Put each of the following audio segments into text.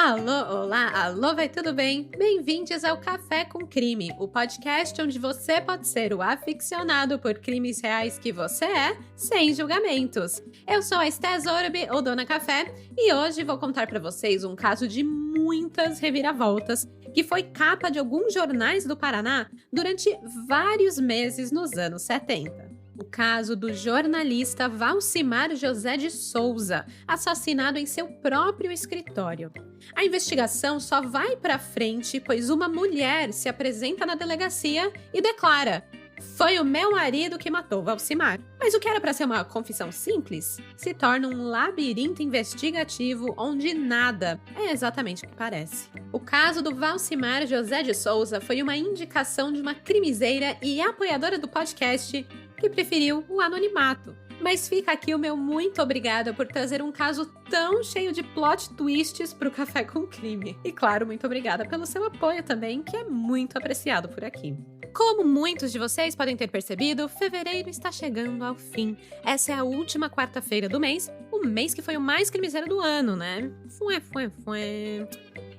Alô, olá, alô, vai tudo bem? Bem-vindos ao Café com Crime, o podcast onde você pode ser o aficionado por crimes reais que você é, sem julgamentos. Eu sou a Esté Zorbi, ou Dona Café, e hoje vou contar pra vocês um caso de muitas reviravoltas que foi capa de alguns jornais do Paraná durante vários meses nos anos 70. O caso do jornalista Valcimar José de Souza, assassinado em seu próprio escritório. A investigação só vai pra frente pois uma mulher se apresenta na delegacia e declara: "Foi o meu marido que matou Valcimar." Mas o que era para ser uma confissão simples se torna um labirinto investigativo onde nada é exatamente o que parece. O caso do Valcimar José de Souza foi uma indicação de uma crimiseira e apoiadora do podcast que preferiu o anonimato. Mas fica aqui o meu muito obrigada por trazer um caso tão cheio de plot twists pro Café com Crime. E claro, muito obrigada pelo seu apoio também, que é muito apreciado por aqui. Como muitos de vocês podem ter percebido, fevereiro está chegando ao fim. Essa é a última quarta-feira do mês, o mês que foi o mais crimiseiro do ano, né?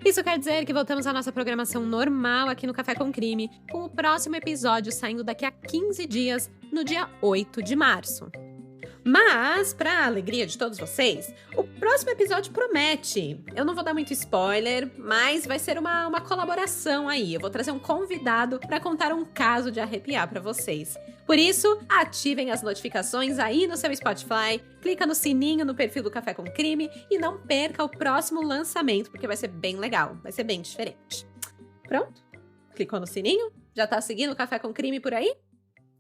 Isso quer dizer que voltamos à nossa programação normal aqui no Café com Crime, com o próximo episódio saindo daqui a 15 dias, no dia 8 de março. Mas, para a alegria de todos vocês, o próximo episódio promete. Eu não vou dar muito spoiler, mas vai ser uma colaboração aí. Eu vou trazer um convidado para contar um caso de arrepiar para vocês. Por isso, ativem as notificações aí no seu Spotify, clica no sininho no perfil do Café com Crime e não perca o próximo lançamento, porque vai ser bem legal, vai ser bem diferente. Pronto? Clicou no sininho? Já tá seguindo o Café com Crime por aí?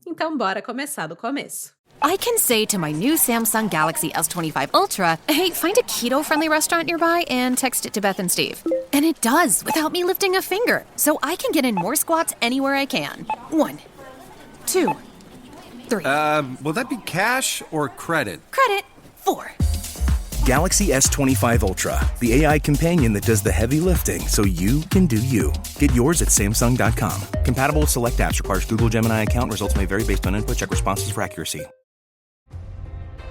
Então bora começar do começo. I can say to my new Samsung Galaxy S25 Ultra, hey, find a keto-friendly restaurant nearby and text it to Beth and Steve. And it does, without me lifting a finger. So I can get in more squats anywhere I can. 1, 2, 3. Will that be cash or credit? Credit. 4. Galaxy S25 Ultra, the AI companion that does the heavy lifting so you can do you. Get yours at Samsung.com. Compatible with select apps. Requires Google Gemini account. Results may vary based on input. Check responses for accuracy.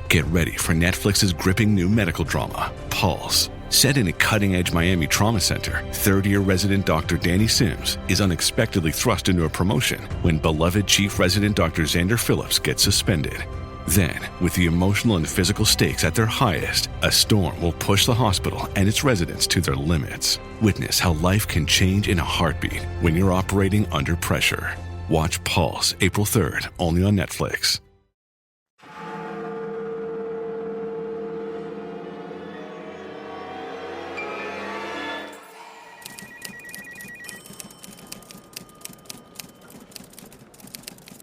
Get ready for Netflix's gripping new medical drama, Pulse. Set in a cutting-edge Miami trauma center, third-year resident Dr. Danny Sims is unexpectedly thrust into a promotion when beloved chief resident Dr. Xander Phillips gets suspended. Then, with the emotional and physical stakes at their highest, a storm will push the hospital and its residents to their limits. Witness how life can change in a heartbeat when you're operating under pressure. Watch Pulse April 3rd, only on Netflix.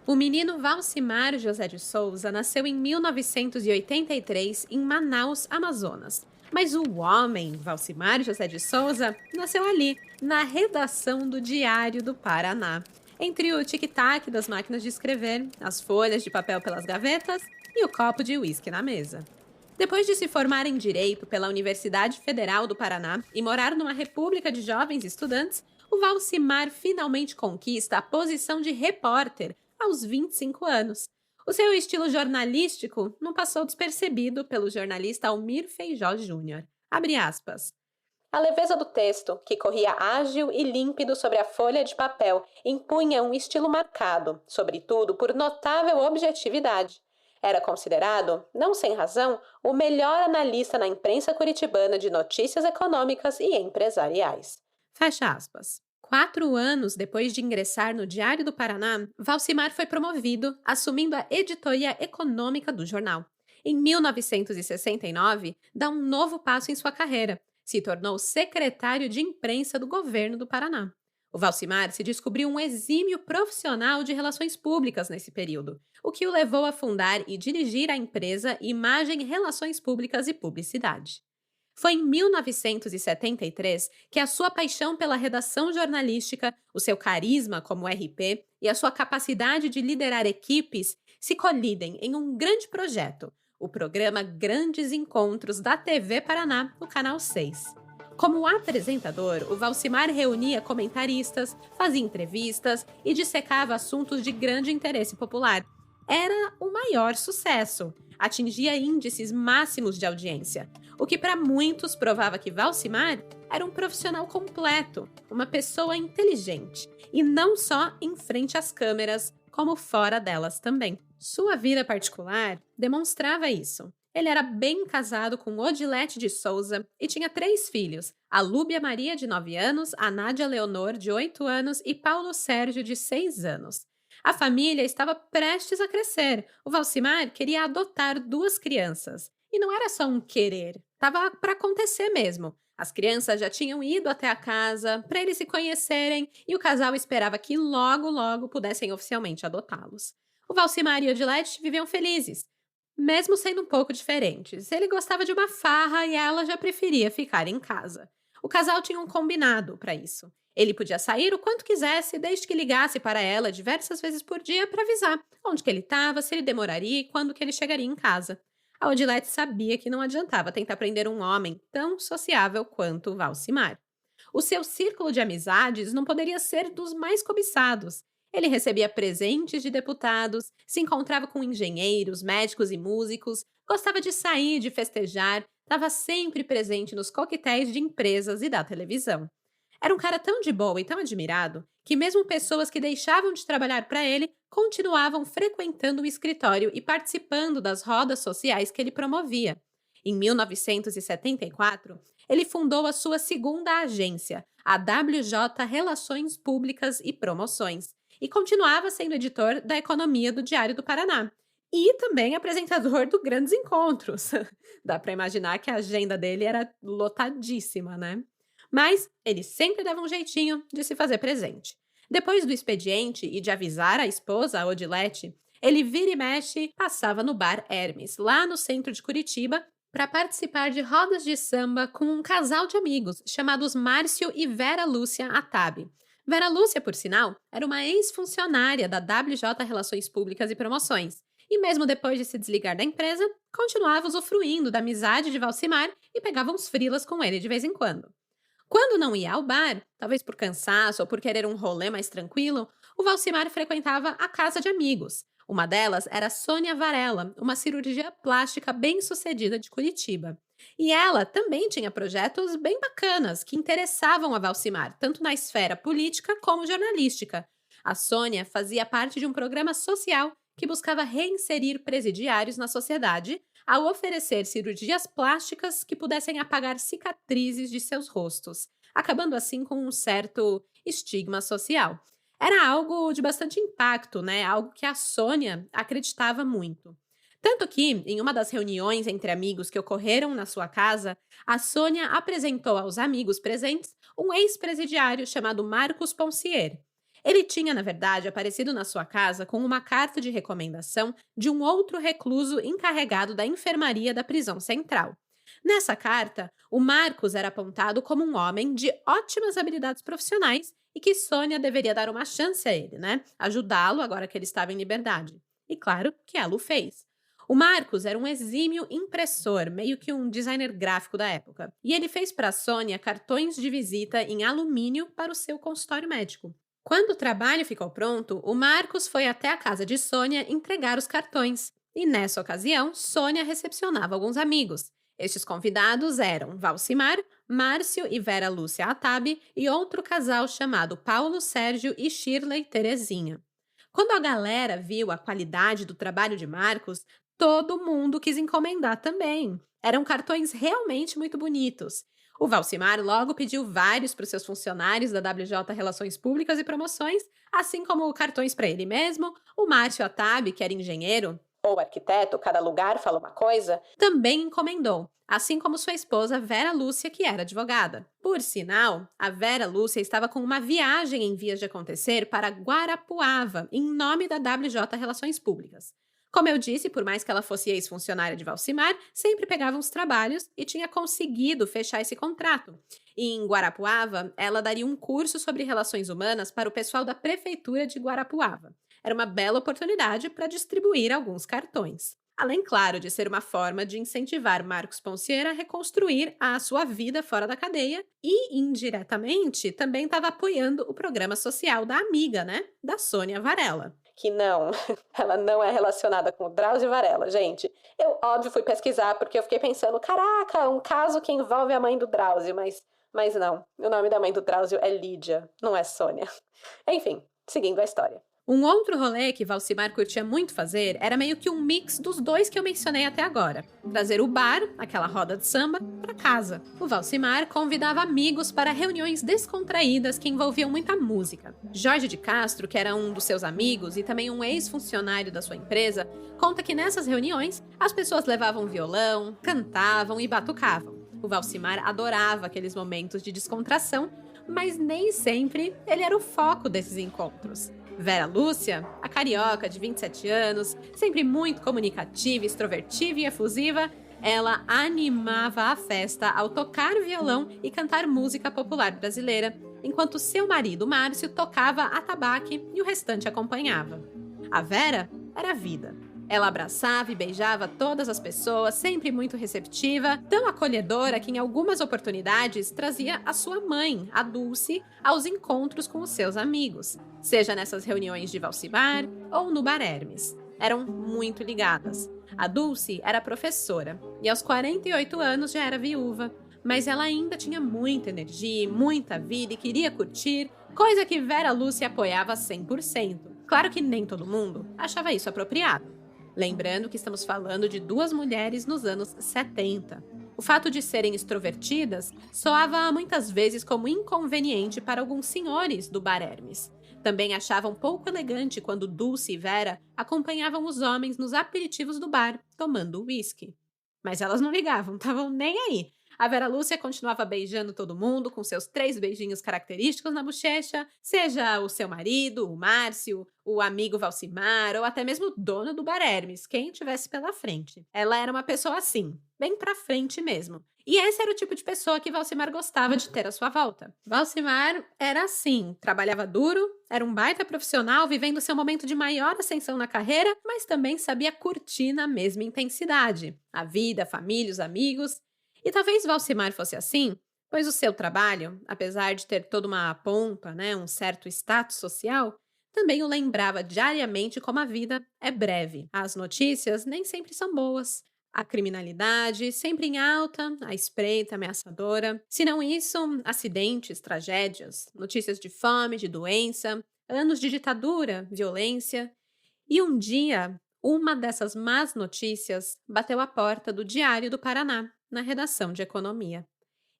O menino Valcimar José de Souza nasceu em 1983 em Manaus, Amazonas. Mas o homem, Valcimar José de Souza, nasceu ali, na redação do Diário do Paraná. Entre o tic-tac das máquinas de escrever, as folhas de papel pelas gavetas e o copo de uísque na mesa. Depois de se formar em Direito pela Universidade Federal do Paraná e morar numa república de jovens estudantes, o Valcimar finalmente conquista a posição de repórter aos 25 anos. O seu estilo jornalístico não passou despercebido pelo jornalista Almir Feijó Júnior. Abre aspas. A leveza do texto, que corria ágil e límpido sobre a folha de papel, impunha um estilo marcado, sobretudo por notável objetividade. Era considerado, não sem razão, o melhor analista na imprensa curitibana de notícias econômicas e empresariais. Fecha aspas. 4 anos depois de ingressar no Diário do Paraná, Valcimar foi promovido, assumindo a editoria econômica do jornal. Em 1969, dá um novo passo em sua carreira. Se tornou secretário de imprensa do governo do Paraná. O Valcimar se descobriu um exímio profissional de relações públicas nesse período, o que o levou a fundar e dirigir a empresa Imagem Relações Públicas e Publicidade. Foi em 1973 que a sua paixão pela redação jornalística, o seu carisma como RP e a sua capacidade de liderar equipes se colidem em um grande projeto, o programa Grandes Encontros da TV Paraná, no Canal 6. Como apresentador, o Valcimar reunia comentaristas, fazia entrevistas e dissecava assuntos de grande interesse popular. era o maior sucesso. Atingia índices máximos de audiência, o que para muitos provava que Valcimar era um profissional completo, uma pessoa inteligente, e não só em frente às câmeras, como fora delas também. Sua vida particular demonstrava isso. Ele era bem casado com Odilete de Souza e tinha 3 filhos, a Lúbia Maria, de 9 anos, a Nádia Leonor, de 8 anos e Paulo Sérgio, de 6 anos. A família estava prestes a crescer. O Valcimar queria adotar 2 crianças. E não era só um querer, estava para acontecer mesmo. As crianças já tinham ido até a casa para eles se conhecerem e o casal esperava que logo, logo pudessem oficialmente adotá-los. O Valcimar e Odilete viviam felizes, mesmo sendo um pouco diferentes. Ele gostava de uma farra e ela já preferia ficar em casa. O casal tinha um combinado para isso. Ele podia sair o quanto quisesse, desde que ligasse para ela diversas vezes por dia para avisar onde que ele estava, se ele demoraria e quando que ele chegaria em casa. A Odilete sabia que não adiantava tentar prender um homem tão sociável quanto o Valcimar. O seu círculo de amizades não poderia ser dos mais cobiçados. Ele recebia presentes de deputados, se encontrava com engenheiros, médicos e músicos, gostava de sair, de festejar, estava sempre presente nos coquetéis de empresas e da televisão. Era um cara tão de boa e tão admirado que mesmo pessoas que deixavam de trabalhar para ele continuavam frequentando o escritório e participando das rodas sociais que ele promovia. Em 1974, ele fundou a sua segunda agência, a WJ Relações Públicas e Promoções, e continuava sendo editor da Economia do Diário do Paraná. E também apresentador do Grandes Encontros. Dá para imaginar que a agenda dele era lotadíssima, né? Mas ele sempre dava um jeitinho de se fazer presente. Depois do expediente e de avisar a esposa, a Odilete, ele vira e mexe passava no bar Hermes, lá no centro de Curitiba, para participar de rodas de samba com um casal de amigos chamados Márcio e Vera Lúcia Atabi. Vera Lúcia, por sinal, era uma ex-funcionária da WJ Relações Públicas e Promoções. E mesmo depois de se desligar da empresa, continuava usufruindo da amizade de Valcimar e pegava uns freelas com ele de vez em quando. Quando não ia ao bar, talvez por cansaço ou por querer um rolê mais tranquilo, o Valcimar frequentava a casa de amigos. Uma delas era Sônia Varela, uma cirurgia plástica bem-sucedida de Curitiba. E ela também tinha projetos bem bacanas que interessavam a Valcimar, tanto na esfera política como jornalística. A Sônia fazia parte de um programa social que buscava reinserir presidiários na sociedade ao oferecer cirurgias plásticas que pudessem apagar cicatrizes de seus rostos, acabando assim com um certo estigma social. Era algo de bastante impacto, né? Algo que a Sônia acreditava muito. Tanto que, em uma das reuniões entre amigos que ocorreram na sua casa, a Sônia apresentou aos amigos presentes um ex-presidiário chamado Marcos Poncier. Ele tinha, na verdade, aparecido na sua casa com uma carta de recomendação de um outro recluso encarregado da enfermaria da prisão central. Nessa carta, o Marcos era apontado como um homem de ótimas habilidades profissionais e que Sônia deveria dar uma chance a ele, né? Ajudá-lo agora que ele estava em liberdade. E claro que ela o fez. O Marcos era um exímio impressor, meio que um designer gráfico da época. E ele fez para a Sônia cartões de visita em alumínio para o seu consultório médico. Quando o trabalho ficou pronto, o Marcos foi até a casa de Sônia entregar os cartões. E nessa ocasião, Sônia recepcionava alguns amigos. Estes convidados eram Valcimar, Márcio e Vera Lúcia Atabi e outro casal chamado Paulo Sérgio e Shirley Terezinha. Quando a galera viu a qualidade do trabalho de Marcos, todo mundo quis encomendar também. Eram cartões realmente muito bonitos. O Valcimar logo pediu vários para os seus funcionários da WJ Relações Públicas e Promoções, assim como cartões para ele mesmo. O Márcio Atabi, que era engenheiro ou arquiteto, cada lugar fala uma coisa, também encomendou, assim como sua esposa Vera Lúcia, que era advogada. Por sinal, a Vera Lúcia estava com uma viagem em vias de acontecer para Guarapuava, em nome da WJ Relações Públicas. Como eu disse, por mais que ela fosse ex-funcionária de Valcimar, sempre pegava uns trabalhos e tinha conseguido fechar esse contrato. E em Guarapuava, ela daria um curso sobre relações humanas para o pessoal da prefeitura de Guarapuava. Era uma bela oportunidade para distribuir alguns cartões. Além, claro, de ser uma forma de incentivar Marcos Poncier a reconstruir a sua vida fora da cadeia e, indiretamente, também estava apoiando o programa social da amiga, né? Da Sônia Varela. que não, ela não é relacionada com o Drauzio Varela, gente. Eu, óbvio, fui pesquisar porque eu fiquei pensando, caraca, um caso que envolve a mãe do Drauzio, mas não, o nome da mãe do Drauzio é Lídia, não é Sônia. Enfim, seguindo a história. Um outro rolê que Valcimar curtia muito fazer era meio que um mix dos dois que eu mencionei até agora. Trazer o bar, aquela roda de samba, para casa. O Valcimar convidava amigos para reuniões descontraídas que envolviam muita música. Jorge de Castro, que era um dos seus amigos e também um ex-funcionário da sua empresa, conta que nessas reuniões as pessoas levavam violão, cantavam e batucavam. O Valcimar adorava aqueles momentos de descontração, mas nem sempre ele era o foco desses encontros. Vera Lúcia, a carioca de 27 anos, sempre muito comunicativa, extrovertida e efusiva, ela animava a festa ao tocar violão e cantar música popular brasileira, enquanto seu marido, Márcio, tocava atabaque e o restante acompanhava. A Vera era a vida. Ela abraçava e beijava todas as pessoas, sempre muito receptiva, tão acolhedora que em algumas oportunidades trazia a sua mãe, a Dulce, aos encontros com os seus amigos, seja nessas reuniões de Valcimar ou no Bar Hermes. Eram muito ligadas. A Dulce era professora e aos 48 anos já era viúva, mas ela ainda tinha muita energia, muita vida e queria curtir, coisa que Vera Lúcia apoiava 100%. Claro que nem todo mundo achava isso apropriado. Lembrando que estamos falando de duas mulheres nos anos 70. O fato de serem extrovertidas soava muitas vezes como inconveniente para alguns senhores do Bar Hermes. Também achavam pouco elegante quando Dulce e Vera acompanhavam os homens nos aperitivos do bar, tomando uísque. Mas elas não ligavam, estavam nem aí. A Vera Lúcia continuava beijando todo mundo com seus 3 beijinhos característicos na bochecha, seja o seu marido, o Márcio, o amigo Valcimar ou até mesmo o dono do Bar Hermes, quem tivesse pela frente. Ela era uma pessoa assim, bem pra frente mesmo. E esse era o tipo de pessoa que Valcimar gostava de ter à sua volta. Valcimar era assim, trabalhava duro, era um baita profissional vivendo seu momento de maior ascensão na carreira, mas também sabia curtir na mesma intensidade. A vida, a família, os amigos. E talvez Valcimar fosse assim, pois o seu trabalho, apesar de ter toda uma pompa, um certo status social, também o lembrava diariamente como a vida é breve. As notícias nem sempre são boas. A criminalidade sempre em alta, a espreita, ameaçadora. Se não isso, acidentes, tragédias, notícias de fome, de doença, anos de ditadura, violência. E um dia, uma dessas más notícias bateu à porta do Diário do Paraná, na redação de economia.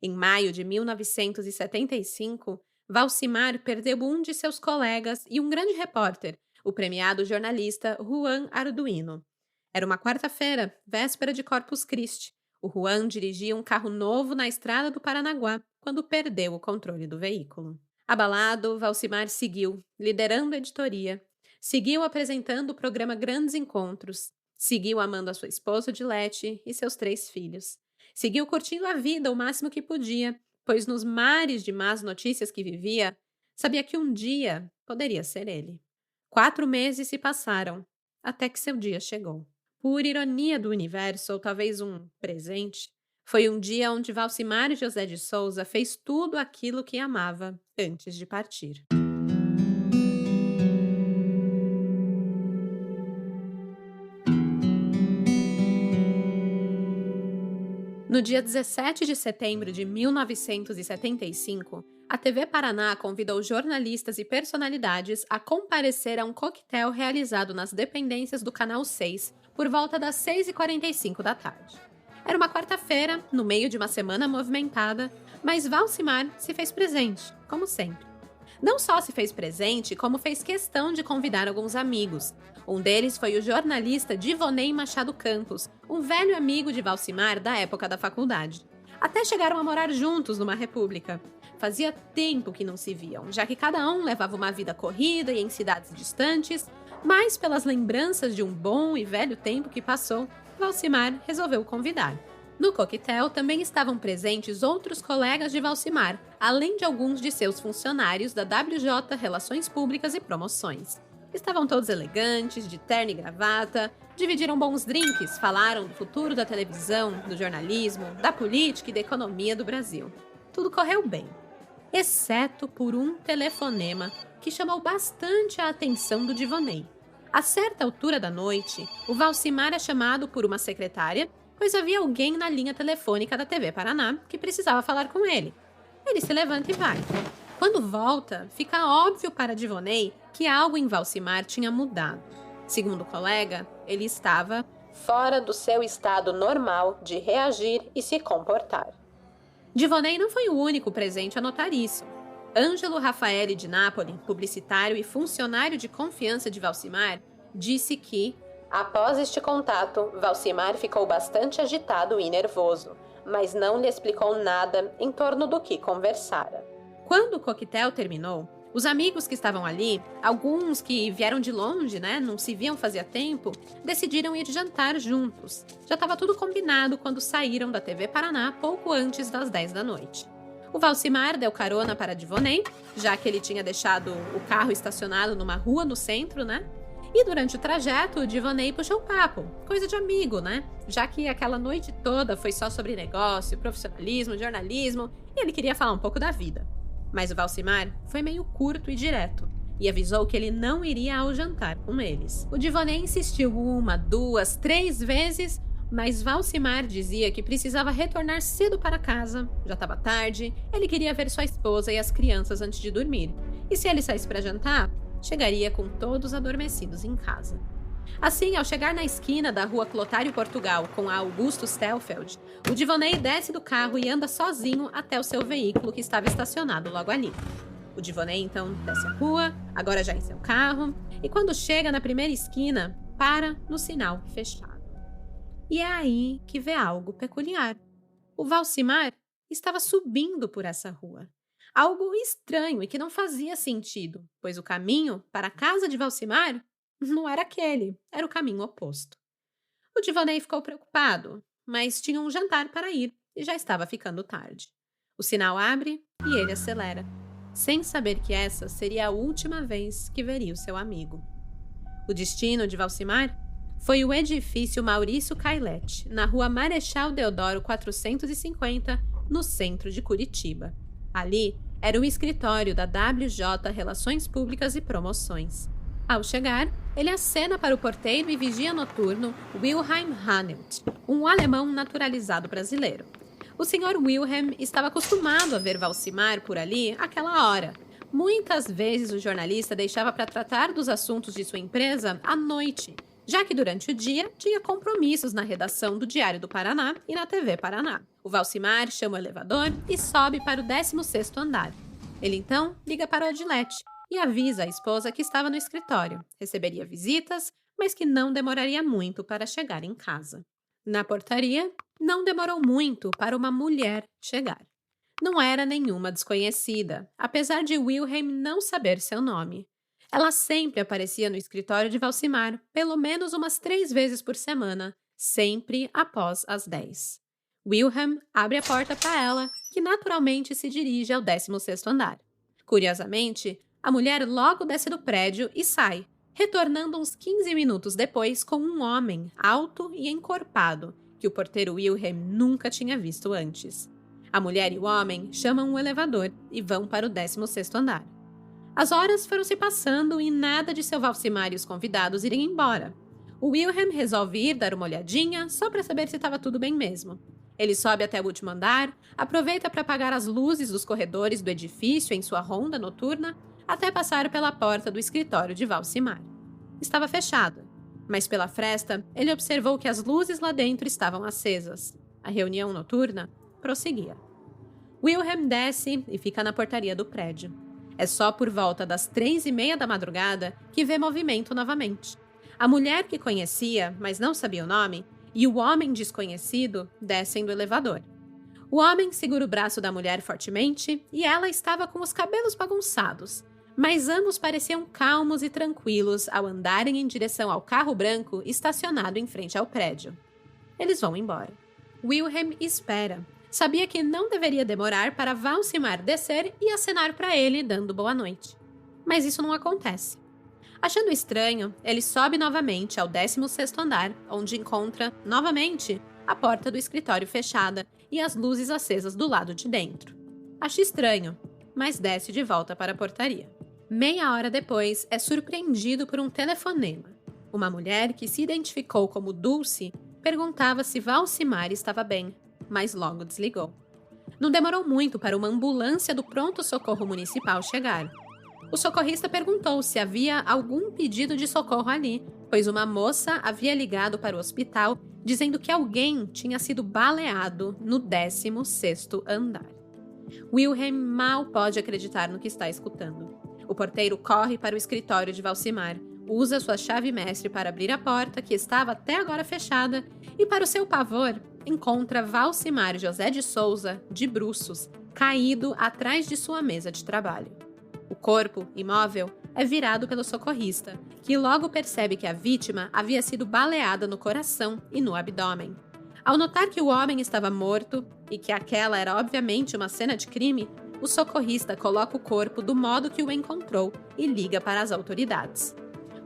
Em maio de 1975, Valcimar perdeu um de seus colegas e um grande repórter, o premiado jornalista Juan Arduino. Era uma quarta-feira, véspera de Corpus Christi. O Juan dirigia um carro novo na estrada do Paranaguá, quando perdeu o controle do veículo. Abalado, Valcimar seguiu, liderando a editoria. Seguiu apresentando o programa Grandes Encontros. Seguiu amando a sua esposa Odilete e seus 3 filhos. Seguiu curtindo a vida o máximo que podia, pois nos mares de más notícias que vivia, sabia que um dia poderia ser ele. 4 meses se passaram, até que seu dia chegou. Por ironia do universo, ou talvez um presente, foi um dia onde Valcimar José de Souza fez tudo aquilo que amava antes de partir. No dia 17 de setembro de 1975, a TV Paraná convidou jornalistas e personalidades a comparecer a um coquetel realizado nas dependências do Canal 6 por volta das 6h45 da tarde. Era uma quarta-feira, no meio de uma semana movimentada, mas Valcimar se fez presente, como sempre. Não só se fez presente, como fez questão de convidar alguns amigos. Um deles foi o jornalista Divonei Machado Campos, um velho amigo de Valcimar da época da faculdade. Até chegaram a morar juntos numa república. Fazia tempo que não se viam, já que cada um levava uma vida corrida e em cidades distantes, mas pelas lembranças de um bom e velho tempo que passou, Valcimar resolveu convidar. No coquetel também estavam presentes outros colegas de Valcimar, além de alguns de seus funcionários da WJ Relações Públicas e Promoções. Estavam todos elegantes, de terno e gravata, dividiram bons drinks, falaram do futuro da televisão, do jornalismo, da política e da economia do Brasil. Tudo correu bem, exceto por um telefonema que chamou bastante a atenção do Divonei. A certa altura da noite, o Valcimar é chamado por uma secretária, pois havia alguém na linha telefônica da TV Paraná que precisava falar com ele. Ele se levanta e vai. Quando volta, fica óbvio para Divonei que algo em Valcimar tinha mudado. Segundo o colega, ele estava fora do seu estado normal de reagir e se comportar. Divonei não foi o único presente a notar isso. Ângelo Raffaele de Napoli, publicitário e funcionário de confiança de Valcimar, disse que, após este contato, Valcimar ficou bastante agitado e nervoso, mas não lhe explicou nada em torno do que conversara. Quando o coquetel terminou, os amigos que estavam ali, alguns que vieram de longe, não se viam fazia tempo, decidiram ir jantar juntos. Já estava tudo combinado quando saíram da TV Paraná pouco antes das 10 da noite. O Valcimar deu carona para Divonei, já que ele tinha deixado o carro estacionado numa rua no centro, E durante o trajeto, o Divonei puxou papo, coisa de amigo, Já que aquela noite toda foi só sobre negócio, profissionalismo, jornalismo, e ele queria falar um pouco da vida. Mas o Valcimar foi meio curto e direto, e avisou que ele não iria ao jantar com eles. O Divonei insistiu 1, 2, 3 vezes, mas Valcimar dizia que precisava retornar cedo para casa, já estava tarde, ele queria ver sua esposa e as crianças antes de dormir, e se ele saísse para jantar, chegaria com todos adormecidos em casa. Assim, ao chegar na esquina da rua Clotário Portugal com a Augusto Stelfeld, o Divonei desce do carro e anda sozinho até o seu veículo que estava estacionado logo ali. O Divonei então desce a rua, agora já em seu carro, e quando chega na primeira esquina, para no sinal fechado. E é aí que vê algo peculiar. O Valcimar estava subindo por essa rua. Algo estranho e que não fazia sentido, pois o caminho para a casa de Valcimar não era aquele, era o caminho oposto. O Divonei ficou preocupado, mas tinha um jantar para ir e já estava ficando tarde. O sinal abre e ele acelera, sem saber que essa seria a última vez que veria o seu amigo. O destino de Valcimar foi o edifício Maurício Cailete, na rua Marechal Deodoro 450, no centro de Curitiba. Ali era o escritório da WJ Relações Públicas e Promoções. Ao chegar, ele acena para o porteiro e vigia noturno Wilhelm Hanelt, um alemão naturalizado brasileiro. O Sr. Wilhelm estava acostumado a ver Valcimar por ali àquela hora. Muitas vezes o jornalista deixava para tratar dos assuntos de sua empresa à noite, já que durante o dia tinha compromissos na redação do Diário do Paraná e na TV Paraná. O Valcimar chama o elevador e sobe para o 16º andar. Ele então liga para o Odilete e avisa a esposa que estava no escritório, receberia visitas, mas que não demoraria muito para chegar em casa. Na portaria, não demorou muito para uma mulher chegar. Não era nenhuma desconhecida, apesar de Wilhelm não saber seu nome. Ela sempre aparecia no escritório de Valcimar, pelo menos umas 3 vezes por semana, sempre após as 10. Wilhelm abre a porta para ela, que naturalmente se dirige ao 16º andar. Curiosamente, a mulher logo desce do prédio e sai, retornando uns 15 minutos depois com um homem alto e encorpado, que o porteiro Wilhelm nunca tinha visto antes. A mulher e o homem chamam um elevador e vão para o 16º andar. As horas foram se passando e nada de seu Valcimar e os convidados irem embora. O Wilhelm resolve ir dar uma olhadinha só para saber se estava tudo bem mesmo. Ele sobe até o último andar, aproveita para apagar as luzes dos corredores do edifício em sua ronda noturna, até passar pela porta do escritório de Valcimar. Estava fechada, mas pela fresta ele observou que as luzes lá dentro estavam acesas. A reunião noturna prosseguia. Wilhelm desce e fica na portaria do prédio. É só por volta das 3:30 da madrugada que vê movimento novamente. A mulher que conhecia, mas não sabia o nome, e o homem desconhecido descem do elevador. O homem segura o braço da mulher fortemente e ela estava com os cabelos bagunçados, mas ambos pareciam calmos e tranquilos ao andarem em direção ao carro branco estacionado em frente ao prédio. Eles vão embora. Wilhelm espera. Sabia que não deveria demorar para Valcimar descer e acenar para ele, dando boa noite. Mas isso não acontece. Achando estranho, ele sobe novamente ao 16º andar, onde encontra, novamente, a porta do escritório fechada e as luzes acesas do lado de dentro. Acha estranho, mas desce de volta para a portaria. Meia hora depois, é surpreendido por um telefonema. Uma mulher que se identificou como Dulce perguntava se Valcimar estava bem, mas logo desligou. Não demorou muito para uma ambulância do pronto-socorro municipal chegar. O socorrista perguntou se havia algum pedido de socorro ali, pois uma moça havia ligado para o hospital dizendo que alguém tinha sido baleado no 16º andar. Wilhelm mal pode acreditar no que está escutando. O porteiro corre para o escritório de Valcimar, usa sua chave mestre para abrir a porta, que estava até agora fechada, e para o seu pavor, encontra Valcimar José de Souza, de bruços, caído atrás de sua mesa de trabalho. O corpo, imóvel, é virado pelo socorrista, que logo percebe que a vítima havia sido baleada no coração e no abdômen. Ao notar que o homem estava morto e que aquela era obviamente uma cena de crime, o socorrista coloca o corpo do modo que o encontrou e liga para as autoridades.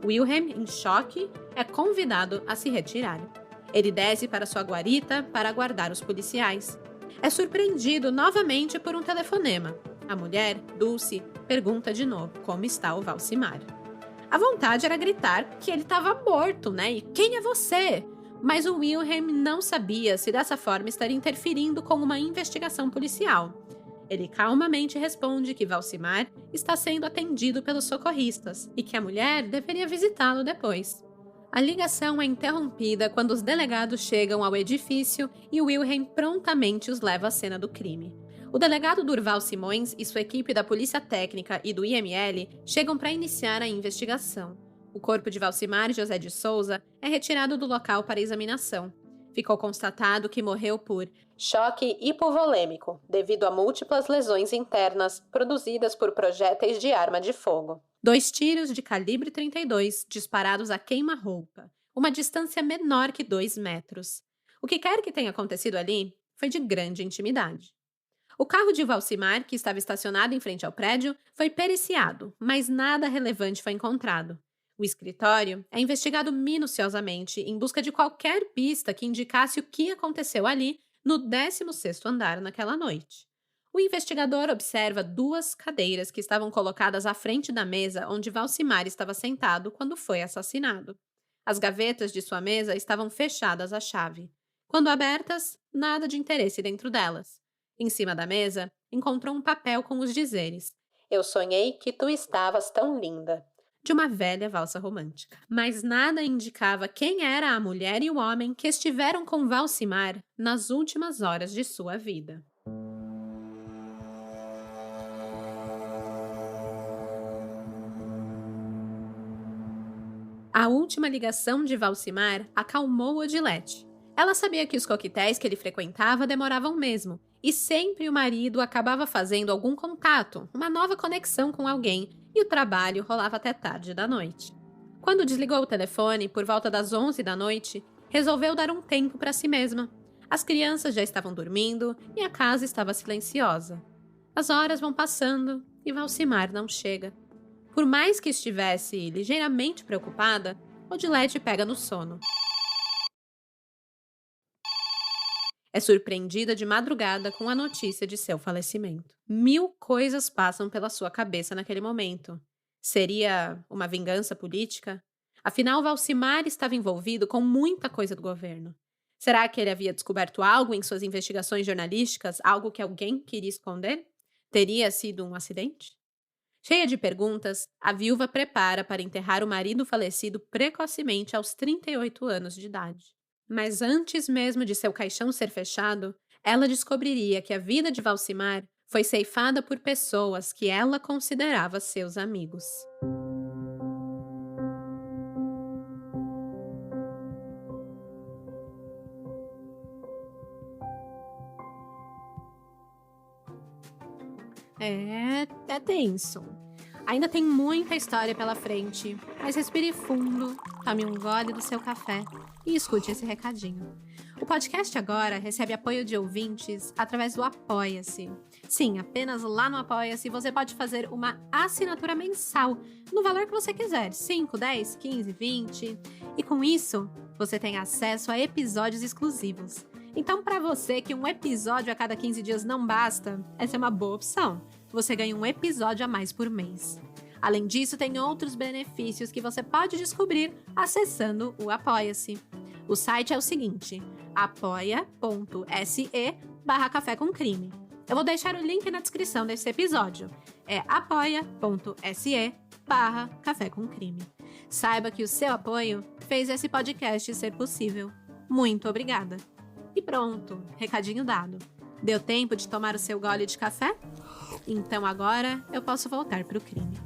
Wilhelm, em choque, é convidado a se retirar. Ele desce para sua guarita para aguardar os policiais. É surpreendido novamente por um telefonema. A mulher, Dulce, pergunta de novo como está o Valcimar. A vontade era gritar que ele estava morto, né? E quem é você? Mas o Wilhelm não sabia se dessa forma estaria interferindo com uma investigação policial. Ele calmamente responde que Valcimar está sendo atendido pelos socorristas e que a mulher deveria visitá-lo depois. A ligação é interrompida quando os delegados chegam ao edifício e Wilhelm prontamente os leva à cena do crime. O delegado Durval Simões e sua equipe da Polícia Técnica e do IML chegam para iniciar a investigação. O corpo de Valcimar José de Souza é retirado do local para examinação. Ficou constatado que morreu por choque hipovolêmico, devido a múltiplas lesões internas produzidas por projéteis de arma de fogo. 2 tiros de calibre 32 disparados a queima-roupa, uma distância menor que 2 metros. O que quer que tenha acontecido ali foi de grande intimidade. O carro de Valcimar, que estava estacionado em frente ao prédio, foi periciado, mas nada relevante foi encontrado. O escritório é investigado minuciosamente em busca de qualquer pista que indicasse o que aconteceu ali no 16º andar naquela noite. O investigador observa 2 cadeiras que estavam colocadas à frente da mesa onde Valcimar estava sentado quando foi assassinado. As gavetas de sua mesa estavam fechadas à chave. Quando abertas, nada de interesse dentro delas. Em cima da mesa, encontrou um papel com os dizeres: "Eu sonhei que tu estavas tão linda", de uma velha valsa romântica. Mas nada indicava quem era a mulher e o homem que estiveram com Valcimar nas últimas horas de sua vida. A última ligação de Valcimar acalmou Odilete. Ela sabia que os coquetéis que ele frequentava demoravam mesmo, e sempre o marido acabava fazendo algum contato, uma nova conexão com alguém, e o trabalho rolava até tarde da noite. Quando desligou o telefone, por volta das 11 da noite, resolveu dar um tempo para si mesma. As crianças já estavam dormindo e a casa estava silenciosa. As horas vão passando e Valcimar não chega. Por mais que estivesse ligeiramente preocupada, Odilete pega no sono. É surpreendida de madrugada com a notícia de seu falecimento. 1000 coisas passam pela sua cabeça naquele momento. Seria uma vingança política? Afinal, Valcimar estava envolvido com muita coisa do governo. Será que ele havia descoberto algo em suas investigações jornalísticas, algo que alguém queria esconder? Teria sido um acidente? Cheia de perguntas, a viúva prepara para enterrar o marido falecido precocemente aos 38 anos de idade. Mas antes mesmo de seu caixão ser fechado, ela descobriria que a vida de Valcimar foi ceifada por pessoas que ela considerava seus amigos. É tenso. Ainda tem muita história pela frente, mas respire fundo, tome um gole do seu café e escute esse recadinho. O podcast agora recebe apoio de ouvintes através do Apoia-se. Sim, apenas lá no Apoia-se você pode fazer uma assinatura mensal, no valor que você quiser, 5, 10, 15, 20. E com isso, você tem acesso a episódios exclusivos. Então, para você que um episódio a cada 15 dias não basta, essa é uma boa opção. Você ganha um episódio a mais por mês. Além disso, tem outros benefícios que você pode descobrir acessando o Apoia-se. O site é o seguinte, apoia.se/Café com Crime. Eu vou deixar o link na descrição desse episódio. É apoia.se/Café com Crime. Saiba que o seu apoio fez esse podcast ser possível. Muito obrigada. E pronto, recadinho dado. Deu tempo de tomar o seu gole de café? Então agora eu posso voltar para o crime.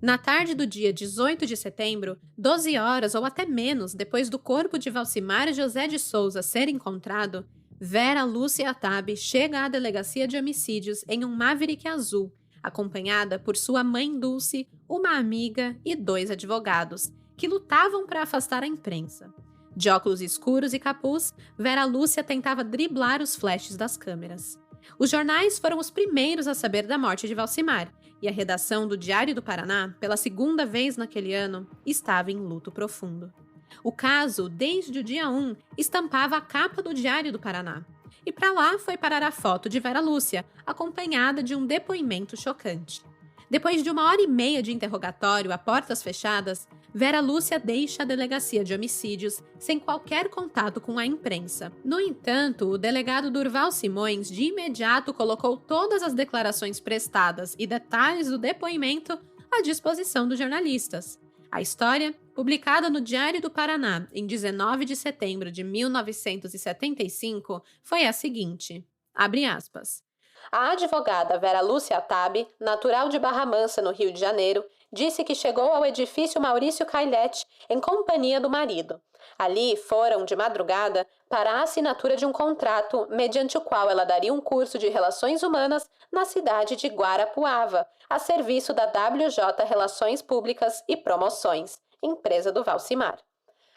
Na tarde do dia 18 de setembro, 12 horas ou até menos depois do corpo de Valcimar José de Souza ser encontrado, Vera Lúcia Atabe chega à delegacia de homicídios em um Maverick azul, acompanhada por sua mãe Dulce, uma amiga e 2 advogados, que lutavam para afastar a imprensa. De óculos escuros e capuz, Vera Lúcia tentava driblar os flashes das câmeras. Os jornais foram os primeiros a saber da morte de Valcimar, e a redação do Diário do Paraná, pela segunda vez naquele ano, estava em luto profundo. O caso, desde o dia 1, estampava a capa do Diário do Paraná. E para lá foi parar a foto de Vera Lúcia, acompanhada de um depoimento chocante. Depois de 1h30 de interrogatório a portas fechadas, Vera Lúcia deixa a delegacia de homicídios sem qualquer contato com a imprensa. No entanto, o delegado Durval Simões de imediato colocou todas as declarações prestadas e detalhes do depoimento à disposição dos jornalistas. A história, publicada no Diário do Paraná em 19 de setembro de 1975, foi a seguinte, abre aspas. A advogada Vera Lúcia Atabe, natural de Barra Mansa, no Rio de Janeiro, disse que chegou ao edifício Maurício Cailete em companhia do marido. Ali foram, de madrugada, para a assinatura de um contrato mediante o qual ela daria um curso de Relações Humanas na cidade de Guarapuava, a serviço da WJ Relações Públicas e Promoções, empresa do Valcimar.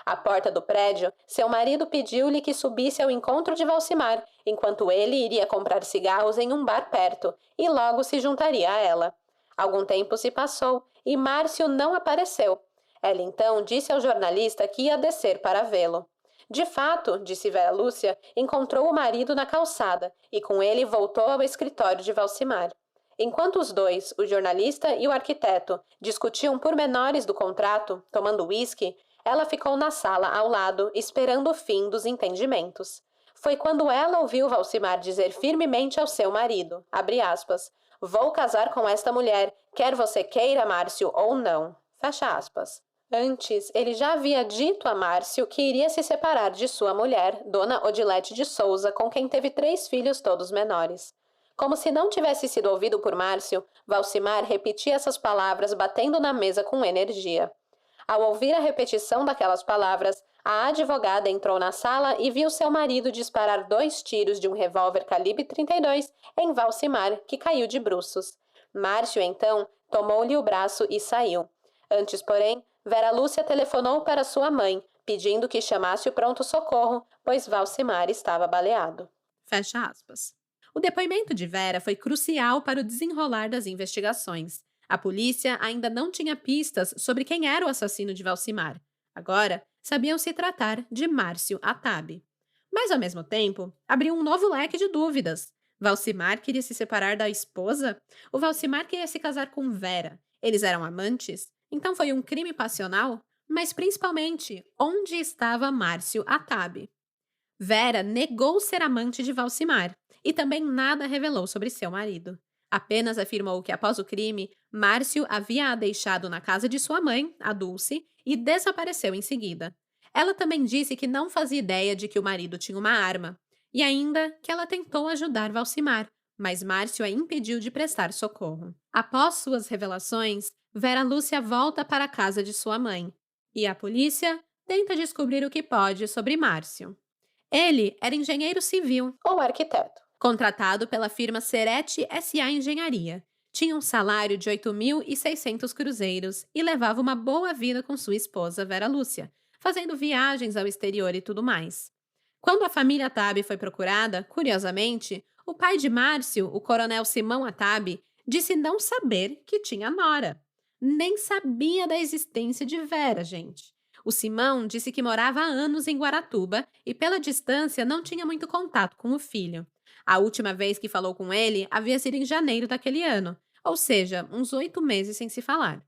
À porta do prédio, seu marido pediu-lhe que subisse ao encontro de Valcimar, enquanto ele iria comprar cigarros em um bar perto, e logo se juntaria a ela. Algum tempo se passou e Márcio não apareceu. Ela então disse ao jornalista que ia descer para vê-lo. De fato, disse Vera Lúcia, encontrou o marido na calçada e com ele voltou ao escritório de Valcimar. Enquanto os dois, o jornalista e o arquiteto, discutiam pormenores do contrato, tomando uísque, ela ficou na sala ao lado, esperando o fim dos entendimentos. Foi quando ela ouviu Valcimar dizer firmemente ao seu marido, abre aspas, vou casar com esta mulher, quer você queira, Márcio, ou não. Fecha aspas. Antes, ele já havia dito a Márcio que iria se separar de sua mulher, Dona Odilete de Souza, com quem teve 3 filhos todos menores. Como se não tivesse sido ouvido por Márcio, Valcimar repetia essas palavras batendo na mesa com energia. Ao ouvir a repetição daquelas palavras, a advogada entrou na sala e viu seu marido disparar 2 tiros de um revólver calibre 32 em Valcimar, que caiu de bruços. Márcio, então, tomou-lhe o braço e saiu. Antes, porém, Vera Lúcia telefonou para sua mãe, pedindo que chamasse o pronto-socorro, pois Valcimar estava baleado. Fecha aspas. O depoimento de Vera foi crucial para o desenrolar das investigações. A polícia ainda não tinha pistas sobre quem era o assassino de Valcimar. Agora, sabiam se tratar de Márcio Atabe. Mas, ao mesmo tempo, abriu um novo leque de dúvidas. Valcimar queria se separar da esposa? O Valcimar queria se casar com Vera? Eles eram amantes? Então foi um crime passional? Mas, principalmente, onde estava Márcio Atabe? Vera negou ser amante de Valcimar e também nada revelou sobre seu marido. Apenas afirmou que, após o crime, Márcio havia a deixado na casa de sua mãe, a Dulce, e desapareceu em seguida. Ela também disse que não fazia ideia de que o marido tinha uma arma, e ainda que ela tentou ajudar Valcimar, mas Márcio a impediu de prestar socorro. Após suas revelações, Vera Lúcia volta para a casa de sua mãe, e a polícia tenta descobrir o que pode sobre Márcio. Ele era engenheiro civil, ou arquiteto, contratado pela firma Serete S.A. Engenharia. Tinha um salário de 8.600 cruzeiros e levava uma boa vida com sua esposa Vera Lúcia, fazendo viagens ao exterior e tudo mais. Quando a família Atabe foi procurada, curiosamente, o pai de Márcio, o coronel Simão Atabe, disse não saber que tinha nora. Nem sabia da existência de Vera, gente. O Simão disse que morava há anos em Guaratuba e, pela distância, não tinha muito contato com o filho. A última vez que falou com ele havia sido em janeiro daquele ano, ou seja, uns 8 meses sem se falar.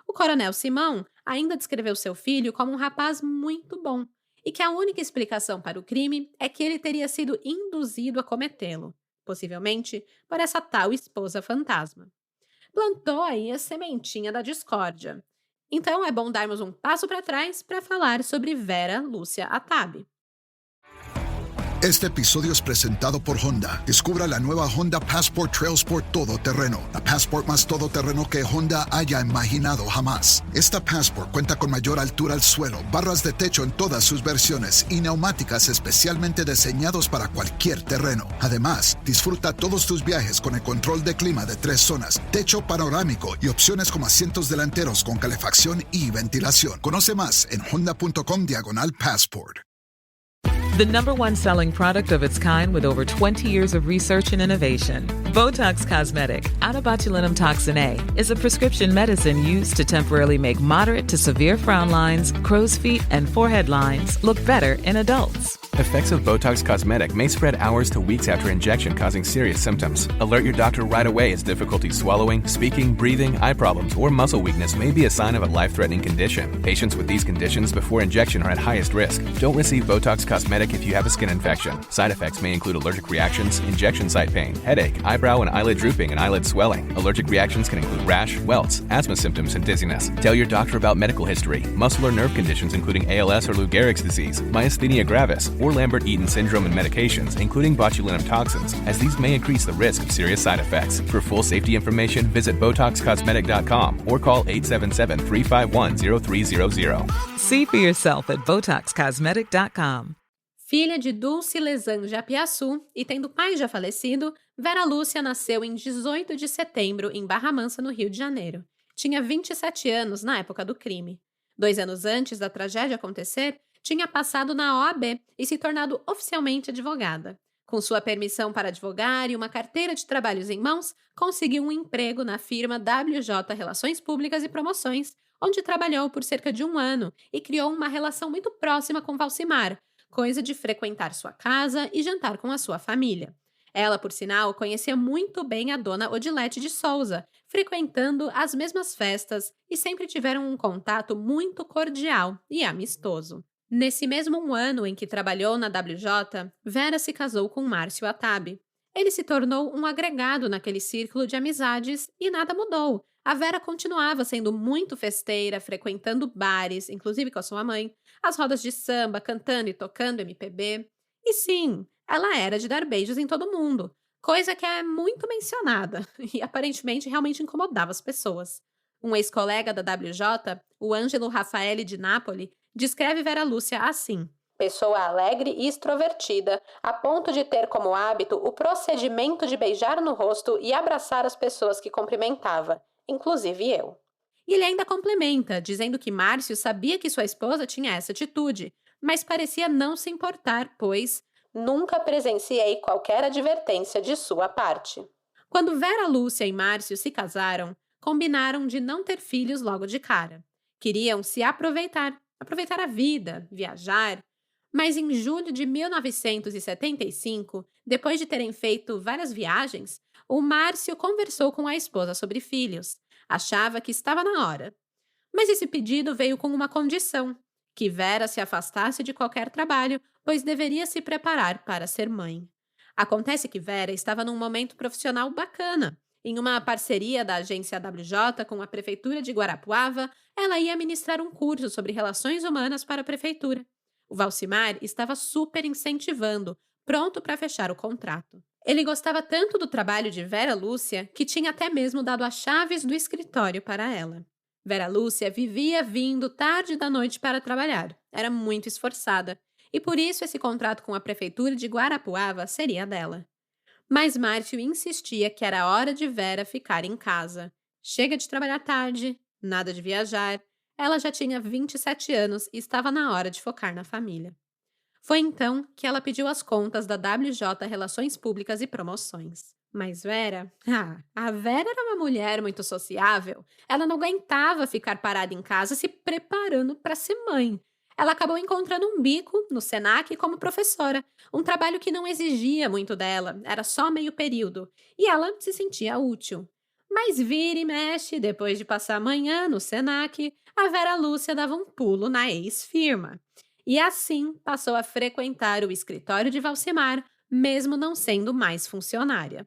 O coronel Simão ainda descreveu seu filho como um rapaz muito bom e que a única explicação para o crime é que ele teria sido induzido a cometê-lo, possivelmente por essa tal esposa fantasma. Plantou aí a sementinha da discórdia. Então é bom darmos um passo para trás para falar sobre Vera Lúcia Atabi. Este episodio es presentado por Honda. Descubra la nueva Honda Passport Trail Sport Todoterreno, la Passport más todoterreno que Honda haya imaginado jamás. Esta Passport cuenta con mayor altura al suelo, barras de techo en todas sus versiones y neumáticas especialmente diseñados para cualquier terreno. Además, disfruta todos tus viajes con el control de clima de 3 zonas, techo panorámico y opciones como asientos delanteros con calefacción y ventilación. Conoce más en honda.com/passport. The number one selling product of its kind with over 20 years of research and innovation. Botox Cosmetic, out of botulinum toxin A, is a prescription medicine used to temporarily make moderate to severe frown lines, crow's feet, and forehead lines look better in adults. Effects of Botox Cosmetic may spread hours to weeks after injection, causing serious symptoms. Alert your doctor right away as difficulty swallowing, speaking, breathing, eye problems, or muscle weakness may be a sign of a life-threatening condition. Patients with these conditions before injection are at highest risk. Don't receive Botox Cosmetic if you have a skin infection. Side effects may include allergic reactions, injection site pain, headache, eyebrow and eyelid drooping, and eyelid swelling. Allergic reactions can include rash, welts, asthma symptoms, and dizziness. Tell your doctor about medical history, muscle or nerve conditions including ALS or Lou Gehrig's disease, myasthenia gravis, or Lambert-Eaton syndrome and medications, including botulinum toxins, as these may increase the risk of serious side effects. For full safety information, visit BotoxCosmetic.com or call 877-351-0300. See for yourself at BotoxCosmetic.com. Filha de Dulce Lezan Japiaçu e tendo pai já falecido, Vera Lúcia nasceu em 18 de setembro em Barra Mansa, no Rio de Janeiro. Tinha 27 anos na época do crime. 2 anos antes da tragédia acontecer, tinha passado na OAB e se tornado oficialmente advogada. Com sua permissão para advogar e uma carteira de trabalhos em mãos, conseguiu um emprego na firma WJ Relações Públicas e Promoções, onde trabalhou por cerca de 1 ano e criou uma relação muito próxima com Valcimar, coisa de frequentar sua casa e jantar com a sua família. Ela, por sinal, conhecia muito bem a dona Odilete de Souza, frequentando as mesmas festas e sempre tiveram um contato muito cordial e amistoso. Nesse mesmo ano em que trabalhou na WJ, Vera se casou com Márcio Atabi. Ele se tornou um agregado naquele círculo de amizades e nada mudou. A Vera continuava sendo muito festeira, frequentando bares, inclusive com a sua mãe, as rodas de samba, cantando e tocando MPB. E sim, ela era de dar beijos em todo mundo, coisa que é muito mencionada e aparentemente realmente incomodava as pessoas. Um ex-colega da WJ, o Ângelo Raffaele de Napoli, descreve Vera Lúcia assim: pessoa alegre e extrovertida, a ponto de ter como hábito o procedimento de beijar no rosto e abraçar as pessoas que cumprimentava, inclusive eu. E ele ainda complementa, dizendo que Márcio sabia que sua esposa tinha essa atitude, mas parecia não se importar, pois nunca presenciei qualquer advertência de sua parte. Quando Vera Lúcia e Márcio se casaram, combinaram de não ter filhos logo de cara. Queriam se aproveitar a vida, viajar. Mas em julho de 1975, depois de terem feito várias viagens, o Márcio conversou com a esposa sobre filhos. Achava que estava na hora. Mas esse pedido veio com uma condição: que Vera se afastasse de qualquer trabalho, pois deveria se preparar para ser mãe. Acontece que Vera estava num momento profissional bacana. Em uma parceria da agência WJ com a Prefeitura de Guarapuava, ela ia ministrar um curso sobre relações humanas para a Prefeitura. O Valcimar estava super incentivando, pronto para fechar o contrato. Ele gostava tanto do trabalho de Vera Lúcia que tinha até mesmo dado as chaves do escritório para ela. Vera Lúcia vivia vindo tarde da noite para trabalhar, era muito esforçada, e por isso esse contrato com a Prefeitura de Guarapuava seria dela. Mas Márcio insistia que era hora de Vera ficar em casa. Chega de trabalhar tarde, nada de viajar. Ela já tinha 27 anos e estava na hora de focar na família. Foi então que ela pediu as contas da WJ Relações Públicas e Promoções. Mas Vera, a Vera era uma mulher muito sociável. Ela não aguentava ficar parada em casa se preparando para ser mãe. Ela acabou encontrando um bico no Senac como professora, um trabalho que não exigia muito dela, era só meio período, e ela se sentia útil. Mas vira e mexe, depois de passar a manhã no Senac, a Vera Lúcia dava um pulo na ex-firma. E assim passou a frequentar o escritório de Valcimar, mesmo não sendo mais funcionária.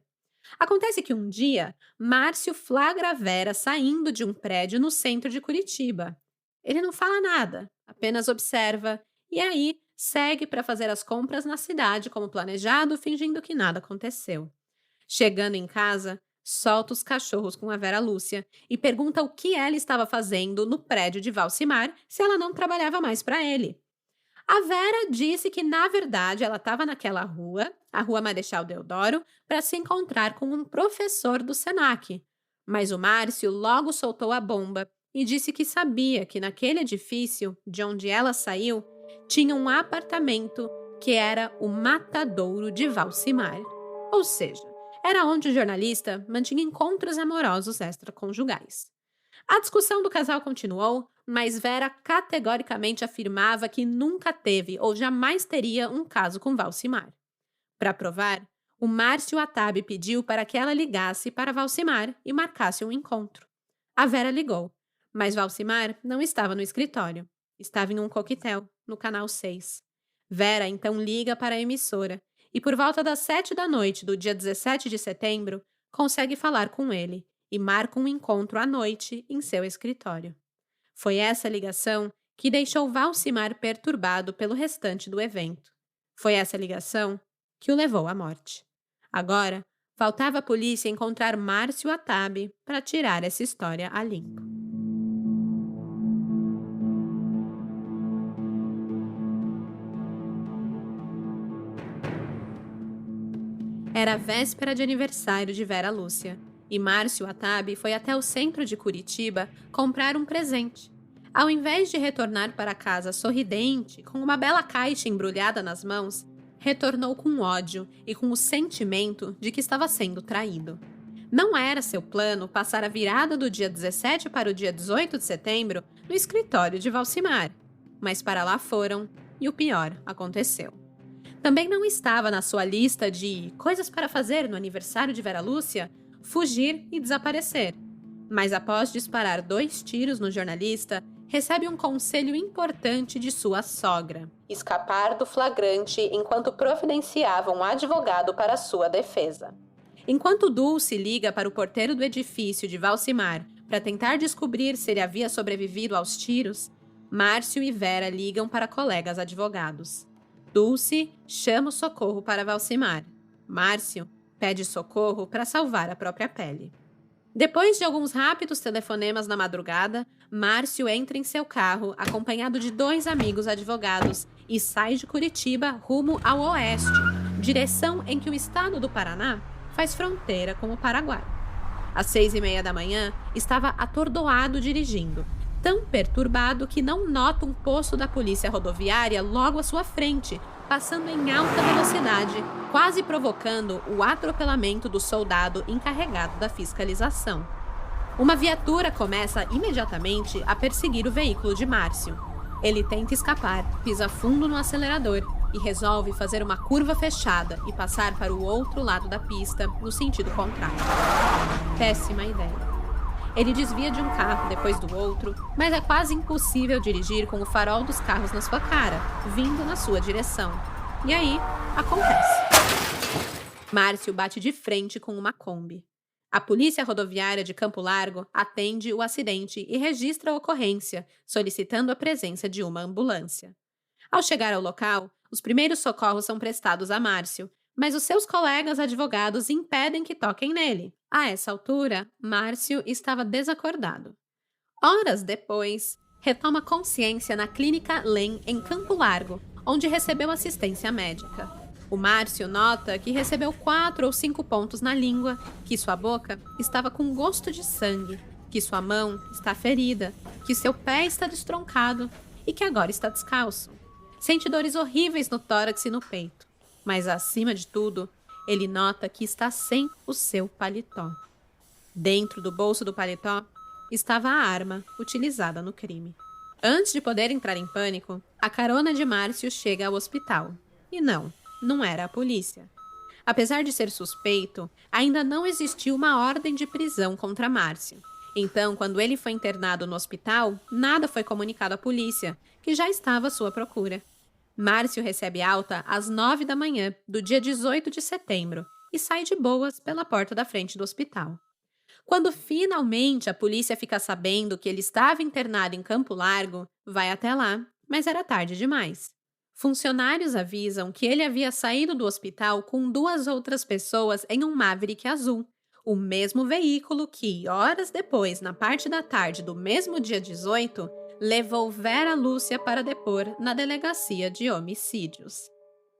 Acontece que um dia, Márcio flagra a Vera saindo de um prédio no centro de Curitiba. Ele não fala nada, apenas observa, e aí segue para fazer as compras na cidade como planejado, fingindo que nada aconteceu. Chegando em casa, solta os cachorros com a Vera Lúcia e pergunta o que ela estava fazendo no prédio de Valcimar se ela não trabalhava mais para ele. A Vera disse que, na verdade, ela estava naquela rua, a Rua Marechal Deodoro, para se encontrar com um professor do Senac. Mas o Márcio logo soltou a bomba e disse que sabia que naquele edifício, de onde ela saiu, tinha um apartamento que era o Matadouro de Valcimar. Ou seja, era onde o jornalista mantinha encontros amorosos extraconjugais. A discussão do casal continuou, mas Vera categoricamente afirmava que nunca teve ou jamais teria um caso com Valcimar. Para provar, o Márcio Hatab pediu para que ela ligasse para Valcimar e marcasse um encontro. A Vera ligou, mas Valcimar não estava no escritório. Estava em um coquetel, no Canal 6. Vera então liga para a emissora e, por volta das 7 da noite do dia 17 de setembro, consegue falar com ele e marca um encontro à noite em seu escritório. Foi essa ligação que deixou Valcimar perturbado pelo restante do evento. Foi essa ligação que o levou à morte. Agora, faltava a polícia encontrar Márcio Hatab para tirar essa história a limpo. Era véspera de aniversário de Vera Lúcia, e Márcio Hatab foi até o centro de Curitiba comprar um presente. Ao invés de retornar para casa sorridente, com uma bela caixa embrulhada nas mãos, retornou com ódio e com o sentimento de que estava sendo traído. Não era seu plano passar a virada do dia 17 para o dia 18 de setembro no escritório de Valcimar, mas para lá foram e o pior aconteceu. Também não estava na sua lista de coisas para fazer no aniversário de Vera Lúcia fugir e desaparecer. Mas após disparar 2 tiros no jornalista, recebe um conselho importante de sua sogra: escapar do flagrante enquanto providenciava um advogado para sua defesa. Enquanto Dulce liga para o porteiro do edifício de Valcimar para tentar descobrir se ele havia sobrevivido aos tiros, Márcio e Vera ligam para colegas advogados. Dulce chama o socorro para Valcimar. Márcio pede socorro para salvar a própria pele. Depois de alguns rápidos telefonemas na madrugada, Márcio entra em seu carro, acompanhado de 2 amigos advogados, e sai de Curitiba rumo ao oeste, direção em que o estado do Paraná faz fronteira com o Paraguai. Às 6h30 da manhã, estava atordoado dirigindo, tão perturbado que não nota um posto da polícia rodoviária logo à sua frente, passando em alta velocidade, quase provocando o atropelamento do soldado encarregado da fiscalização. Uma viatura começa imediatamente a perseguir o veículo de Márcio. Ele tenta escapar, pisa fundo no acelerador e resolve fazer uma curva fechada e passar para o outro lado da pista, no sentido contrário. Péssima ideia. Ele desvia de um carro depois do outro, mas é quase impossível dirigir com o farol dos carros na sua cara, vindo na sua direção. E aí, acontece. Márcio bate de frente com uma Kombi. A polícia rodoviária de Campo Largo atende o acidente e registra a ocorrência, solicitando a presença de uma ambulância. Ao chegar ao local, os primeiros socorros são prestados a Márcio, mas os seus colegas advogados impedem que toquem nele. A essa altura, Márcio estava desacordado. Horas depois, retoma consciência na Clínica LEM em Campo Largo, onde recebeu assistência médica. O Márcio nota que recebeu 4 ou 5 pontos na língua, que sua boca estava com gosto de sangue, que sua mão está ferida, que seu pé está destroncado e que agora está descalço. Sente dores horríveis no tórax e no peito. Mas, acima de tudo, ele nota que está sem o seu paletó. Dentro do bolso do paletó estava a arma utilizada no crime. Antes de poder entrar em pânico, a carona de Márcio chega ao hospital. E não era a polícia. Apesar de ser suspeito, ainda não existiu uma ordem de prisão contra Márcio. Então, quando ele foi internado no hospital, nada foi comunicado à polícia, que já estava à sua procura. Márcio recebe alta às 9 da manhã do dia 18 de setembro e sai de boas pela porta da frente do hospital. Quando finalmente a polícia fica sabendo que ele estava internado em Campo Largo, vai até lá, mas era tarde demais. Funcionários avisam que ele havia saído do hospital com 2 outras pessoas em um Maverick azul, o mesmo veículo que, horas depois, na parte da tarde do mesmo dia 18, levou Vera Lúcia para depor na delegacia de homicídios.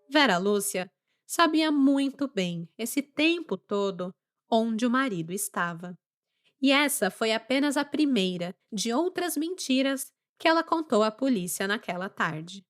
Vera Lúcia sabia muito bem, esse tempo todo, onde o marido estava. E essa foi apenas a primeira de outras mentiras que ela contou à polícia naquela tarde.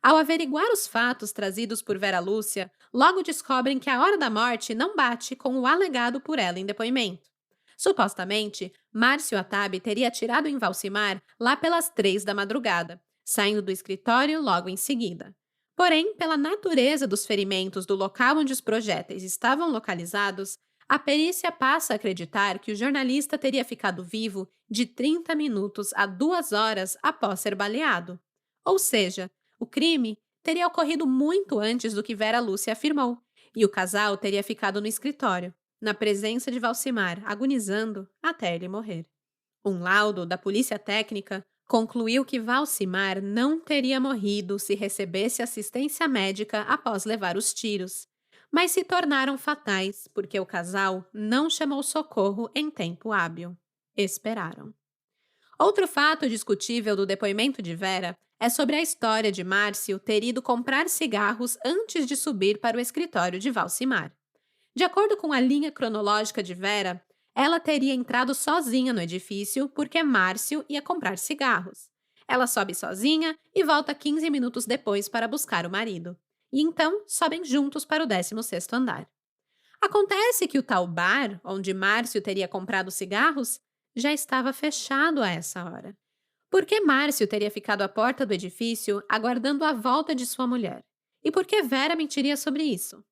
Ao averiguar os fatos trazidos por Vera Lúcia, logo descobrem que a hora da morte não bate com o alegado por ela em depoimento. Supostamente, Márcio Hattabi teria atirado em Valcimar lá pelas 3 da madrugada, saindo do escritório logo em seguida. Porém, pela natureza dos ferimentos do local onde os projéteis estavam localizados, a perícia passa a acreditar que o jornalista teria ficado vivo de 30 minutos a 2 horas após ser baleado. Ou seja, o crime teria ocorrido muito antes do que Vera Lúcia afirmou, e o casal teria ficado no escritório, na presença de Valcimar, agonizando até ele morrer. Um laudo da polícia técnica concluiu que Valcimar não teria morrido se recebesse assistência médica após levar os tiros, mas se tornaram fatais porque o casal não chamou socorro em tempo hábil. Esperaram. Outro fato discutível do depoimento de Vera é sobre a história de Márcio ter ido comprar cigarros antes de subir para o escritório de Valcimar. De acordo com a linha cronológica de Vera, ela teria entrado sozinha no edifício porque Márcio ia comprar cigarros. Ela sobe sozinha e volta 15 minutos depois para buscar o marido. E então sobem juntos para o 16º andar. Acontece que o tal bar, onde Márcio teria comprado cigarros, já estava fechado a essa hora. Por que Márcio teria ficado à porta do edifício aguardando a volta de sua mulher? E por que Vera mentiria sobre isso?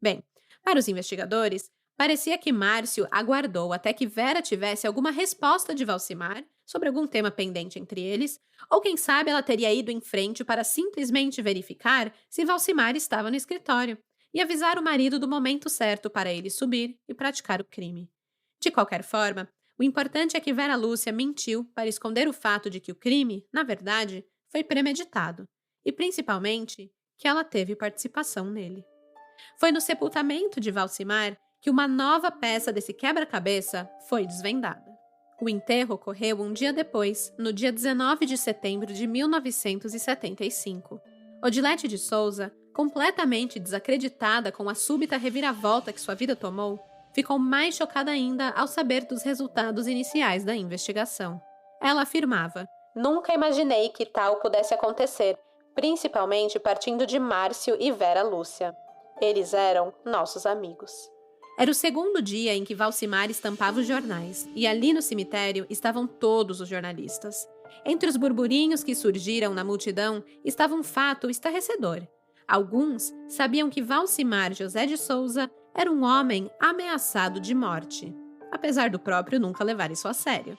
Bem, para os investigadores, parecia que Márcio aguardou até que Vera tivesse alguma resposta de Valcimar sobre algum tema pendente entre eles, ou quem sabe ela teria ido em frente para simplesmente verificar se Valcimar estava no escritório e avisar o marido do momento certo para ele subir e praticar o crime. De qualquer forma, o importante é que Vera Lúcia mentiu para esconder o fato de que o crime, na verdade, foi premeditado e, principalmente, que ela teve participação nele. Foi no sepultamento de Valcimar que uma nova peça desse quebra-cabeça foi desvendada. O enterro ocorreu um dia depois, no dia 19 de setembro de 1975. Odilete de Souza, completamente desacreditada com a súbita reviravolta que sua vida tomou, ficou mais chocada ainda ao saber dos resultados iniciais da investigação. Ela afirmava: "Nunca imaginei que tal pudesse acontecer, principalmente partindo de Márcio e Vera Lúcia. Eles eram nossos amigos." Era o segundo dia em que Valcimar estampava os jornais, e ali no cemitério estavam todos os jornalistas. Entre os burburinhos que surgiram na multidão estava um fato estarrecedor. Alguns sabiam que Valcimar José de Souza era um homem ameaçado de morte, apesar do próprio nunca levar isso a sério.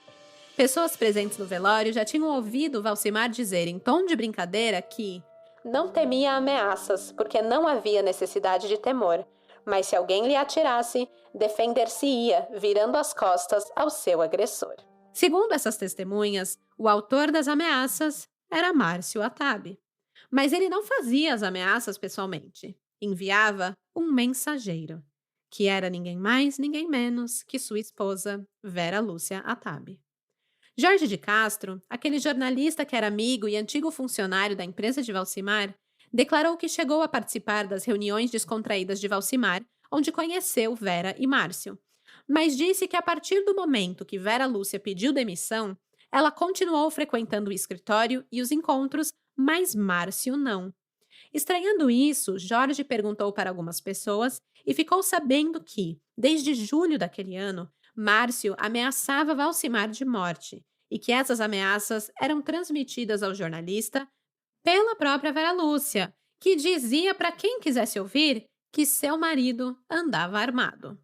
Pessoas presentes no velório já tinham ouvido Valcimar dizer em tom de brincadeira que não temia ameaças porque não havia necessidade de temor, mas se alguém lhe atirasse, defender-se-ia, virando as costas ao seu agressor. Segundo essas testemunhas, o autor das ameaças era Márcio Hattabi. Mas ele não fazia as ameaças pessoalmente. Enviava um mensageiro, que era ninguém mais, ninguém menos que sua esposa, Vera Lúcia Hattabi. Jorge de Castro, aquele jornalista que era amigo e antigo funcionário da empresa de Valcimar, declarou que chegou a participar das reuniões descontraídas de Valcimar, onde conheceu Vera e Márcio, mas disse que a partir do momento que Vera Lúcia pediu demissão, ela continuou frequentando o escritório e os encontros, mas Márcio não. Estranhando isso, Jorge perguntou para algumas pessoas e ficou sabendo que, desde julho daquele ano, Márcio ameaçava Valcimar de morte e que essas ameaças eram transmitidas ao jornalista pela própria Vera Lúcia, que dizia para quem quisesse ouvir que seu marido andava armado.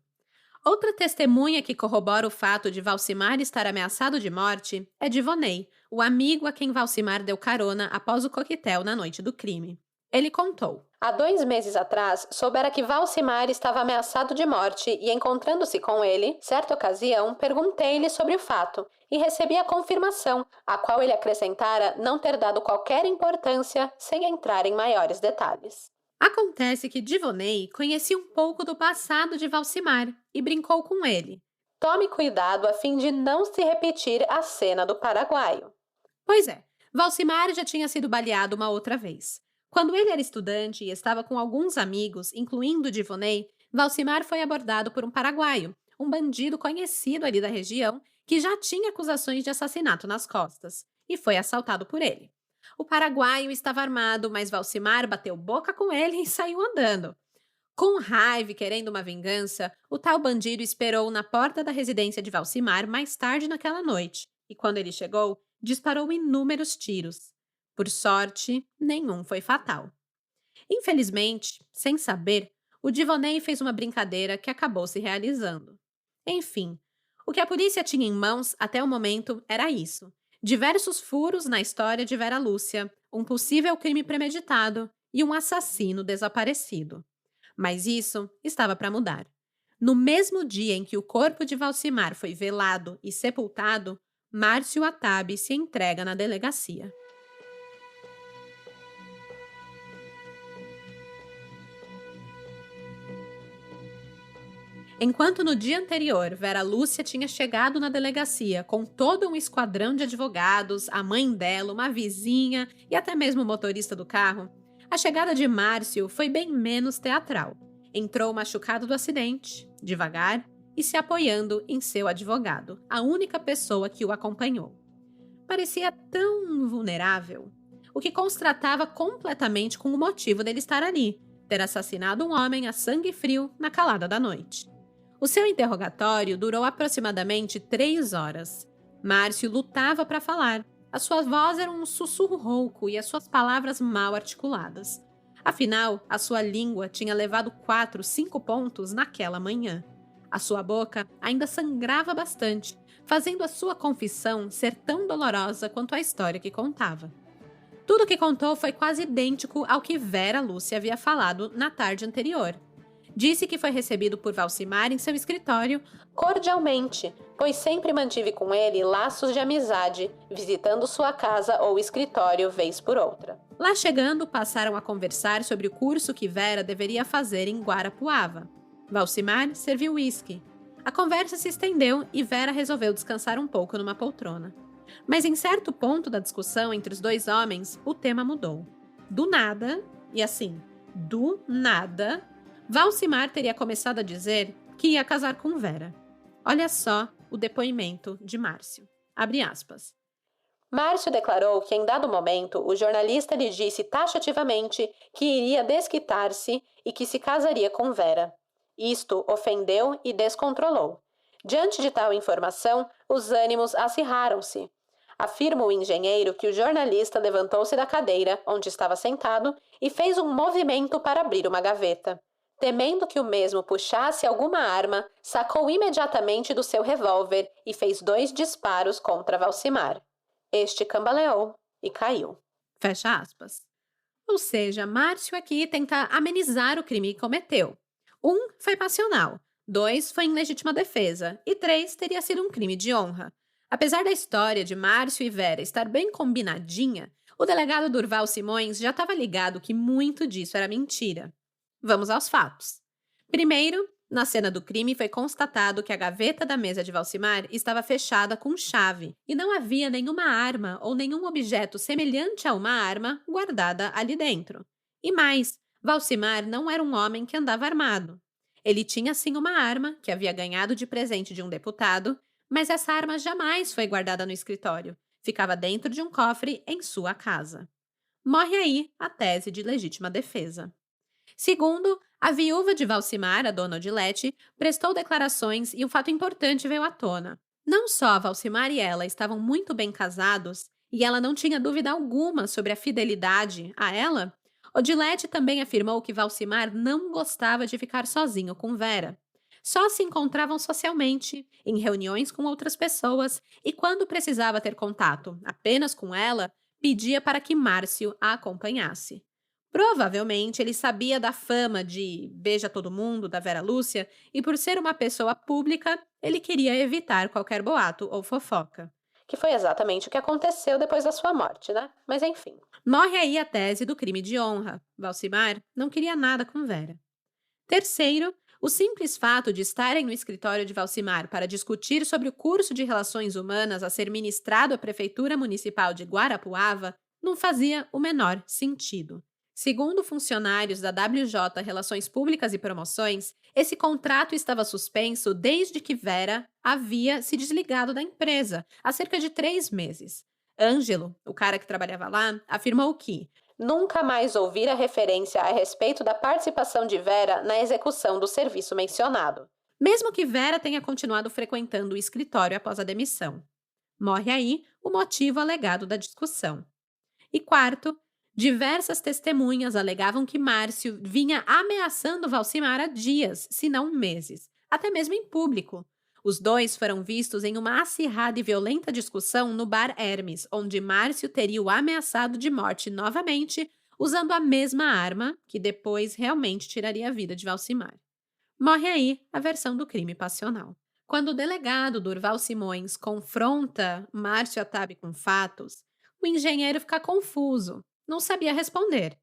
Outra testemunha que corrobora o fato de Valcimar estar ameaçado de morte é Divonei, o amigo a quem Valcimar deu carona após o coquetel na noite do crime. Ele contou: "Há 2 meses atrás, soubera que Valcimar estava ameaçado de morte e, encontrando-se com ele, certa ocasião, perguntei-lhe sobre o fato e recebi a confirmação, a qual ele acrescentara não ter dado qualquer importância sem entrar em maiores detalhes." Acontece que Divonei conhecia um pouco do passado de Valcimar e brincou com ele: "Tome cuidado a fim de não se repetir a cena do paraguaio." Pois é, Valcimar já tinha sido baleado uma outra vez. Quando ele era estudante e estava com alguns amigos, incluindo Divonei, Valcimar foi abordado por um paraguaio, um bandido conhecido ali da região, que já tinha acusações de assassinato nas costas, e foi assaltado por ele. O paraguaio estava armado, mas Valcimar bateu boca com ele e saiu andando. Com raiva e querendo uma vingança, o tal bandido esperou na porta da residência de Valcimar mais tarde naquela noite, e quando ele chegou, disparou inúmeros tiros. Por sorte, nenhum foi fatal. Infelizmente, sem saber, o Divonei fez uma brincadeira que acabou se realizando. Enfim, o que a polícia tinha em mãos até o momento era isso: diversos furos na história de Vera Lúcia, um possível crime premeditado e um assassino desaparecido. Mas isso estava para mudar. No mesmo dia em que o corpo de Valcimar foi velado e sepultado, Márcio Atabe se entrega na delegacia. Enquanto no dia anterior Vera Lúcia tinha chegado na delegacia com todo um esquadrão de advogados, a mãe dela, uma vizinha e até mesmo o motorista do carro, a chegada de Márcio foi bem menos teatral. Entrou machucado do acidente, devagar e se apoiando em seu advogado, a única pessoa que o acompanhou. Parecia tão vulnerável, o que constratava completamente com o motivo dele estar ali, ter assassinado um homem a sangue frio na calada da noite. O seu interrogatório durou aproximadamente 3 horas. Márcio lutava para falar. A sua voz era um sussurro rouco e as suas palavras mal articuladas. Afinal, a sua língua tinha levado 4, 5 pontos naquela manhã. A sua boca ainda sangrava bastante, fazendo a sua confissão ser tão dolorosa quanto a história que contava. Tudo o que contou foi quase idêntico ao que Vera Lúcia havia falado na tarde anterior. Disse que foi recebido por Valcimar em seu escritório cordialmente, pois sempre mantive com ele laços de amizade, visitando sua casa ou escritório vez por outra. Lá chegando, passaram a conversar sobre o curso que Vera deveria fazer em Guarapuava. Valcimar serviu uísque. A conversa se estendeu e Vera resolveu descansar um pouco numa poltrona. Mas em certo ponto da discussão entre os 2 homens, o tema mudou. Do nada, e assim, do nada, Valcimar teria começado a dizer que ia casar com Vera. Olha só o depoimento de Márcio. Abre aspas. Márcio declarou que em dado momento o jornalista lhe disse taxativamente que iria desquitar-se e que se casaria com Vera. Isto ofendeu e descontrolou. Diante de tal informação, os ânimos acirraram-se. Afirma o engenheiro que o jornalista levantou-se da cadeira onde estava sentado e fez um movimento para abrir uma gaveta. Temendo que o mesmo puxasse alguma arma, sacou imediatamente do seu revólver e fez 2 disparos contra Valcimar. Este cambaleou e caiu. Fecha aspas. Ou seja, Márcio aqui tenta amenizar o crime que cometeu. 1 foi passional, 2 foi em legítima defesa e 3 teria sido um crime de honra. Apesar da história de Márcio e Vera estar bem combinadinha, o delegado Durval Simões já estava ligado que muito disso era mentira. Vamos aos fatos. Primeiro, na cena do crime foi constatado que a gaveta da mesa de Valcimar estava fechada com chave e não havia nenhuma arma ou nenhum objeto semelhante a uma arma guardada ali dentro. E mais, Valcimar não era um homem que andava armado. Ele tinha sim uma arma que havia ganhado de presente de um deputado, mas essa arma jamais foi guardada no escritório. Ficava dentro de um cofre em sua casa. Morre aí a tese de legítima defesa. Segundo, a viúva de Valcimar, a dona Odilete, prestou declarações e um fato importante veio à tona. Não só Valcimar e ela estavam muito bem casados, e ela não tinha dúvida alguma sobre a fidelidade a ela, Odilete também afirmou que Valcimar não gostava de ficar sozinho com Vera. Só se encontravam socialmente, em reuniões com outras pessoas, e quando precisava ter contato apenas com ela, pedia para que Márcio a acompanhasse. Provavelmente ele sabia da fama de beija todo mundo da Vera Lúcia e, por ser uma pessoa pública, ele queria evitar qualquer boato ou fofoca. Que foi exatamente o que aconteceu depois da sua morte, né? Mas enfim. Morre aí a tese do crime de honra. Valcimar não queria nada com Vera. Terceiro, o simples fato de estarem no escritório de Valcimar para discutir sobre o curso de relações humanas a ser ministrado à Prefeitura Municipal de Guarapuava não fazia o menor sentido. Segundo funcionários da WJ Relações Públicas e Promoções, esse contrato estava suspenso desde que Vera havia se desligado da empresa, há cerca de 3 meses. Ângelo, o cara que trabalhava lá, afirmou que nunca mais ouvira referência a respeito da participação de Vera na execução do serviço mencionado, mesmo que Vera tenha continuado frequentando o escritório após a demissão. Morre aí o motivo alegado da discussão. E quarto, diversas testemunhas alegavam que Márcio vinha ameaçando Valcimar há dias, se não meses, até mesmo em público. Os dois foram vistos em uma acirrada e violenta discussão no bar Hermes, onde Márcio teria o ameaçado de morte novamente, usando a mesma arma que depois realmente tiraria a vida de Valcimar. Morre aí a versão do crime passional. Quando o delegado Durval Simões confronta Márcio Atabe com fatos, o engenheiro fica confuso. Não sabia responder.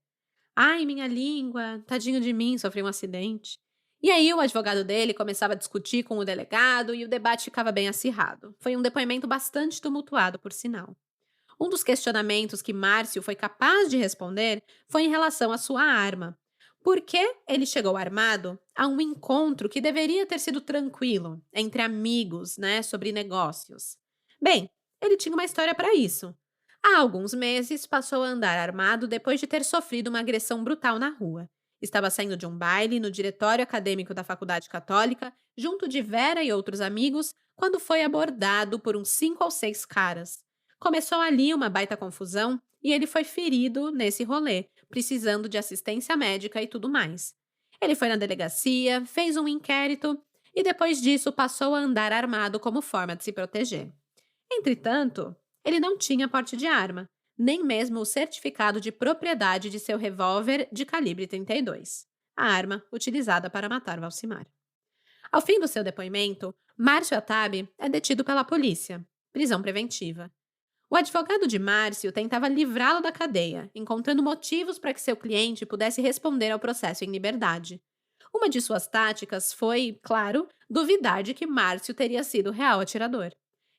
Ai, minha língua, tadinho de mim, sofri um acidente. E aí o advogado dele começava a discutir com o delegado e o debate ficava bem acirrado. Foi um depoimento bastante tumultuado, por sinal. Um dos questionamentos que Márcio foi capaz de responder foi em relação à sua arma. Por que ele chegou armado a um encontro que deveria ter sido tranquilo, entre amigos, sobre negócios? Bem, ele tinha uma história para isso. Há alguns meses, passou a andar armado depois de ter sofrido uma agressão brutal na rua. Estava saindo de um baile no diretório acadêmico da Faculdade Católica, junto de Vera e outros amigos, quando foi abordado por uns 5 ou 6 caras. Começou ali uma baita confusão e ele foi ferido nesse rolê, precisando de assistência médica e tudo mais. Ele foi na delegacia, fez um inquérito e depois disso passou a andar armado como forma de se proteger. Entretanto, ele não tinha porte de arma, nem mesmo o certificado de propriedade de seu revólver de calibre 32, a arma utilizada para matar Valcimar. Ao fim do seu depoimento, Márcio Atabe é detido pela polícia, prisão preventiva. O advogado de Márcio tentava livrá-lo da cadeia, encontrando motivos para que seu cliente pudesse responder ao processo em liberdade. Uma de suas táticas foi, claro, duvidar de que Márcio teria sido o real atirador.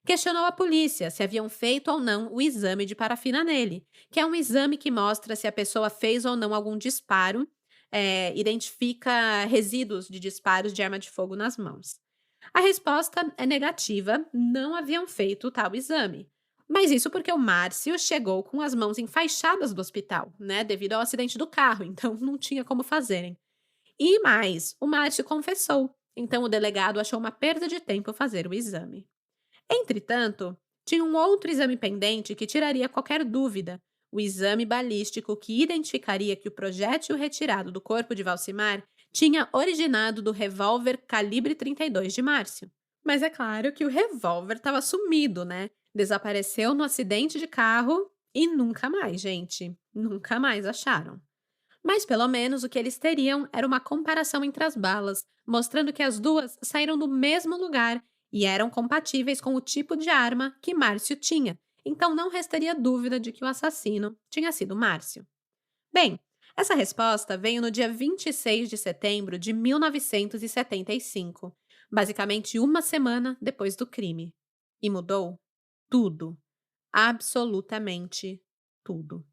Questionou a polícia se haviam feito ou não o exame de parafina nele, que é um exame que mostra se a pessoa fez ou não algum disparo, identifica resíduos de disparos de arma de fogo nas mãos. A resposta é negativa, não haviam feito tal exame. Mas isso porque o Márcio chegou com as mãos enfaixadas do hospital, devido ao acidente do carro, então não tinha como fazerem. E mais, o Márcio confessou, então o delegado achou uma perda de tempo fazer o exame. Entretanto, tinha um outro exame pendente que tiraria qualquer dúvida, o exame balístico que identificaria que o projétil retirado do corpo de Valcimar tinha originado do revólver calibre 32 de Márcio. Mas é claro que o revólver estava sumido, Desapareceu no acidente de carro e nunca mais, gente. Nunca mais acharam. Mas pelo menos o que eles teriam era uma comparação entre as balas, mostrando que as duas saíram do mesmo lugar e eram compatíveis com o tipo de arma que Márcio tinha, então não restaria dúvida de que o assassino tinha sido Márcio. Bem, essa resposta veio no dia 26 de setembro de 1975, basicamente uma semana depois do crime. E mudou tudo, absolutamente tudo.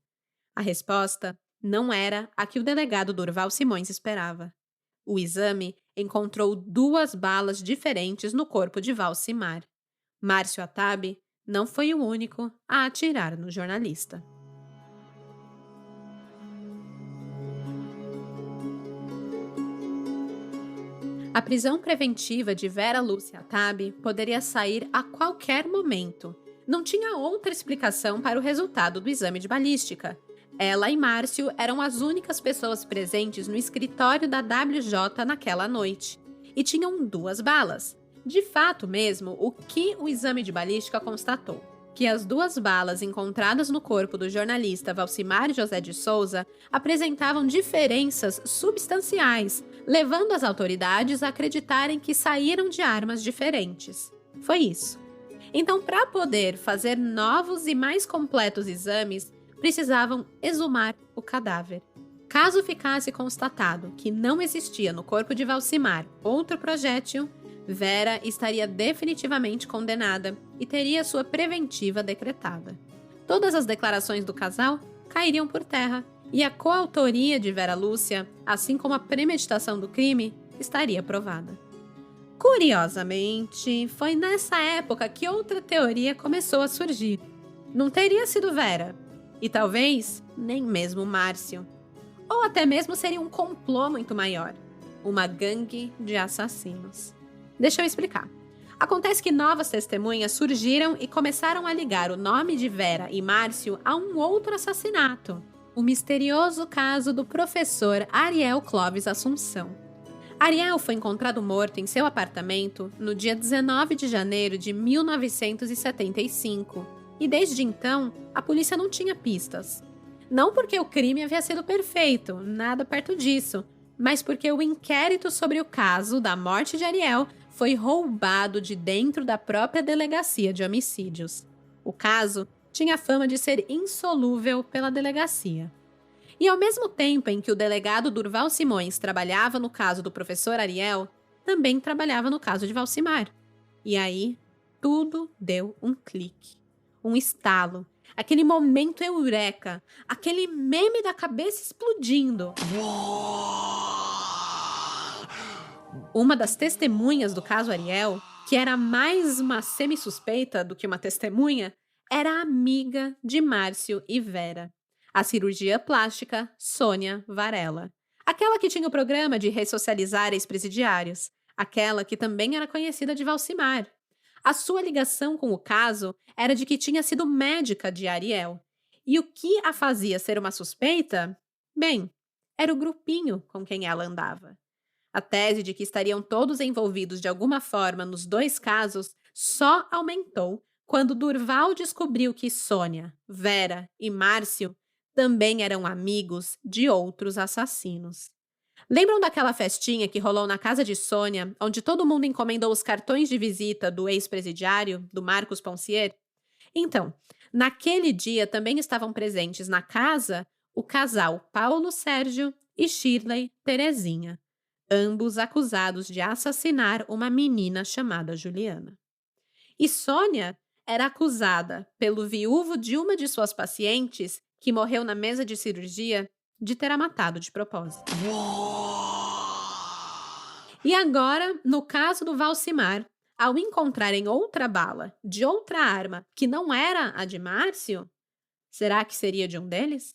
A resposta não era a que o delegado Durval Simões esperava. O exame encontrou 2 balas diferentes no corpo de Valcimar. Márcio Atabe não foi o único a atirar no jornalista. A prisão preventiva de Vera Lúcia Tabe poderia sair a qualquer momento. Não tinha outra explicação para o resultado do exame de balística. Ela e Márcio eram as únicas pessoas presentes no escritório da WJ naquela noite. E tinham 2 balas. De fato mesmo, o que o exame de balística constatou? Que as 2 balas encontradas no corpo do jornalista Valcimar José de Souza apresentavam diferenças substanciais, levando as autoridades a acreditarem que saíram de armas diferentes. Foi isso. Então, para poder fazer novos e mais completos exames, precisavam exumar o cadáver. Caso ficasse constatado que não existia no corpo de Valcimar outro projétil, Vera estaria definitivamente condenada e teria sua preventiva decretada. Todas as declarações do casal cairiam por terra e a coautoria de Vera Lúcia, assim como a premeditação do crime, estaria provada. Curiosamente, foi nessa época que outra teoria começou a surgir. Não teria sido Vera, e talvez nem mesmo Márcio. Ou até mesmo seria um complô muito maior, uma gangue de assassinos. Deixa eu explicar. Acontece que novas testemunhas surgiram e começaram a ligar o nome de Vera e Márcio a um outro assassinato, o misterioso caso do professor Ariel Clóvis Assunção. Ariel foi encontrado morto em seu apartamento no dia 19 de janeiro de 1975 e desde então a polícia não tinha pistas. Não porque o crime havia sido perfeito, nada perto disso, mas porque o inquérito sobre o caso da morte de Ariel foi roubado de dentro da própria delegacia de homicídios. O caso tinha fama de ser insolúvel pela delegacia. E ao mesmo tempo em que o delegado Durval Simões trabalhava no caso do professor Ariel, também trabalhava no caso de Valcimar. E aí, tudo deu um clique, um estalo, aquele momento eureka, aquele meme da cabeça explodindo. Uma das testemunhas do caso Ariel, que era mais uma semi-suspeita do que uma testemunha, era amiga de Márcio e Vera. A cirurgia plástica Sônia Varela. Aquela que tinha o programa de ressocializar ex-presidiários. Aquela que também era conhecida de Valcimar. A sua ligação com o caso era de que tinha sido médica de Ariel. E o que a fazia ser uma suspeita? Bem, era o grupinho com quem ela andava. A tese de que estariam todos envolvidos de alguma forma nos 2 casos só aumentou quando Durval descobriu que Sônia, Vera e Márcio também eram amigos de outros assassinos. Lembram daquela festinha que rolou na casa de Sônia, onde todo mundo encomendou os cartões de visita do ex-presidiário, do Marcos Poncier? Então, naquele dia também estavam presentes na casa o casal Paulo Sérgio e Shirley Terezinha, ambos acusados de assassinar uma menina chamada Juliana. E Sônia era acusada pelo viúvo de uma de suas pacientes, que morreu na mesa de cirurgia, de ter a matado de propósito. E agora, no caso do Valcimar, ao encontrarem outra bala de outra arma que não era a de Márcio, será que seria de um deles?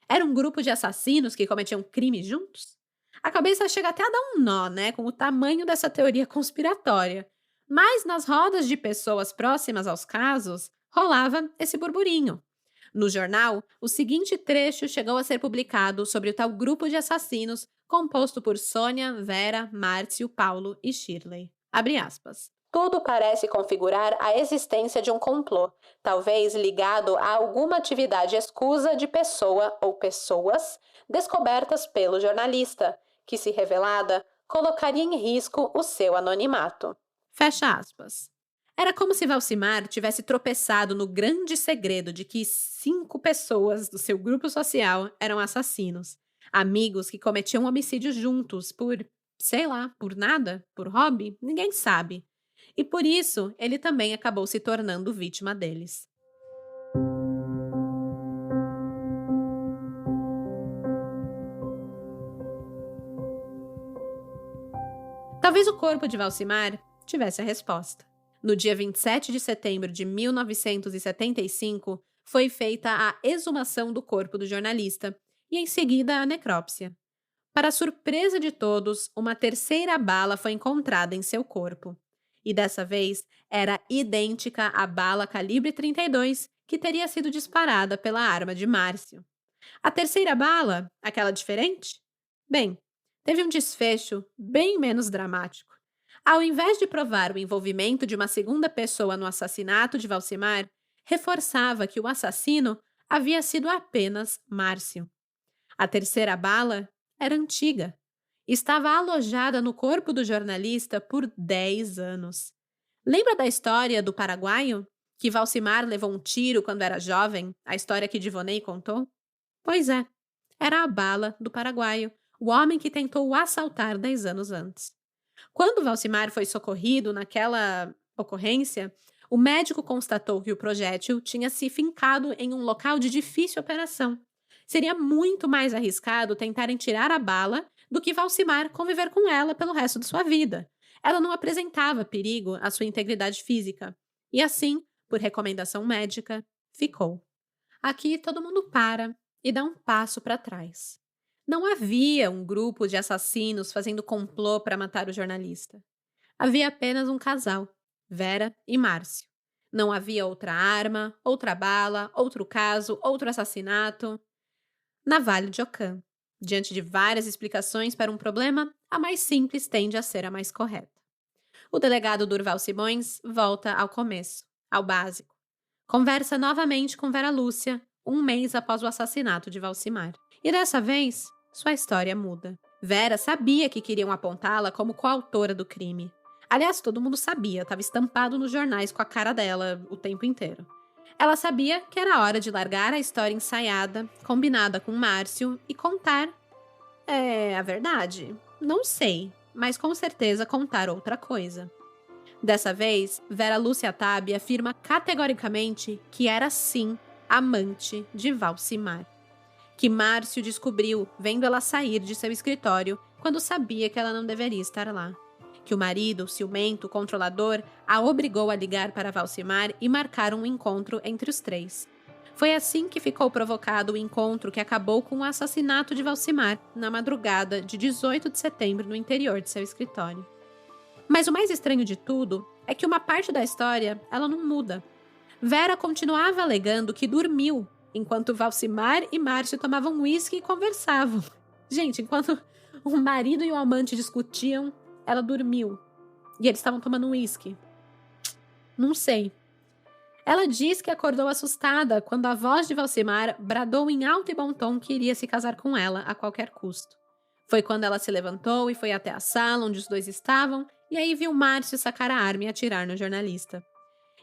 Era um grupo de assassinos que cometiam crimes juntos? A cabeça chega até a dar um nó, né, com o tamanho dessa teoria conspiratória. Mas nas rodas de pessoas próximas aos casos, rolava esse burburinho. No jornal, o seguinte trecho chegou a ser publicado sobre o tal grupo de assassinos composto por Sônia, Vera, Márcio, Paulo e Shirley. Abre aspas. Tudo parece configurar a existência de um complô, talvez ligado a alguma atividade escusa de pessoa ou pessoas descobertas pelo jornalista, que, se revelada, colocaria em risco o seu anonimato. Fecha aspas. Era como se Valcimar tivesse tropeçado no grande segredo de que 5 pessoas do seu grupo social eram assassinos. Amigos que cometiam homicídios juntos por, sei lá, por nada, por hobby, ninguém sabe. E por isso, ele também acabou se tornando vítima deles. Talvez o corpo de Valcimar tivesse a resposta. No dia 27 de setembro de 1975, foi feita a exumação do corpo do jornalista e, em seguida, a necrópsia. Para surpresa de todos, uma terceira bala foi encontrada em seu corpo. E dessa vez era idêntica à bala calibre 32 que teria sido disparada pela arma de Márcio. A terceira bala, aquela diferente? Bem, teve um desfecho bem menos dramático. Ao invés de provar o envolvimento de uma segunda pessoa no assassinato de Valcimar, reforçava que o assassino havia sido apenas Márcio. A terceira bala era antiga. Estava alojada no corpo do jornalista por 10 anos. Lembra da história do paraguaio? Que Valcimar levou um tiro quando era jovem, a história que Divonei contou? Pois é, era a bala do paraguaio, o homem que tentou o assaltar 10 anos antes. Quando Valcimar foi socorrido naquela ocorrência, o médico constatou que o projétil tinha se fincado em um local de difícil operação. Seria muito mais arriscado tentarem tirar a bala do que Valcimar conviver com ela pelo resto de sua vida. Ela não apresentava perigo à sua integridade física. E assim, por recomendação médica, ficou. Aqui todo mundo para e dá um passo para trás. Não havia um grupo de assassinos fazendo complô para matar o jornalista. Havia apenas um casal, Vera e Márcio. Não havia outra arma, outra bala, outro caso, outro assassinato. Navalho de Ockham. Diante de várias explicações para um problema, a mais simples tende a ser a mais correta. O delegado Durval Simões volta ao começo, ao básico. Conversa novamente com Vera Lúcia, um mês após o assassinato de Valcimar. E dessa vez, sua história muda. Vera sabia que queriam apontá-la como coautora do crime. Aliás, todo mundo sabia, estava estampado nos jornais com a cara dela o tempo inteiro. Ela sabia que era hora de largar a história ensaiada, combinada com Márcio, e contar... a verdade? Não sei, mas com certeza contar outra coisa. Dessa vez, Vera Lúcia Tabi afirma categoricamente que era sim amante de Valcimar. Que Márcio descobriu vendo ela sair de seu escritório quando sabia que ela não deveria estar lá. Que o marido, ciumento, controlador, a obrigou a ligar para Valcimar e marcar um encontro entre os três. Foi assim que ficou provocado o encontro que acabou com o assassinato de Valcimar na madrugada de 18 de setembro no interior de seu escritório. Mas o mais estranho de tudo é que uma parte da história ela não muda. Vera continuava alegando que dormiu enquanto Valcimar e Márcio tomavam uísque e conversavam. Gente, enquanto o marido e o amante discutiam, ela dormiu. E eles estavam tomando uísque. Não sei. Ela diz que acordou assustada quando a voz de Valcimar bradou em alto e bom tom que iria se casar com ela a qualquer custo. Foi quando ela se levantou e foi até a sala onde os dois estavam, e aí viu Márcio sacar a arma e atirar no jornalista.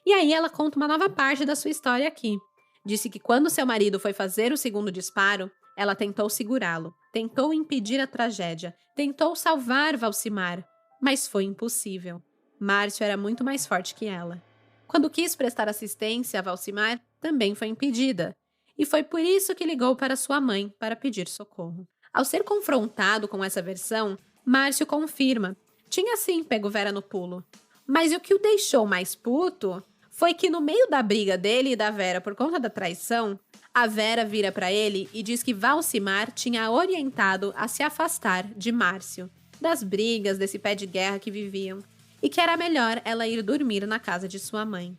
E aí ela conta uma nova parte da sua história aqui. Disse que quando seu marido foi fazer o segundo disparo, ela tentou segurá-lo, tentou impedir a tragédia, tentou salvar Valcimar, mas foi impossível. Márcio era muito mais forte que ela. Quando quis prestar assistência a Valcimar, também foi impedida. E foi por isso que ligou para sua mãe para pedir socorro. Ao ser confrontado com essa versão, Márcio confirma. Tinha sim pego Vera no pulo. Mas o que o deixou mais puto foi que no meio da briga dele e da Vera por conta da traição, a Vera vira para ele e diz que Valcimar tinha orientado a se afastar de Márcio, das brigas, desse pé de guerra que viviam, e que era melhor ela ir dormir na casa de sua mãe.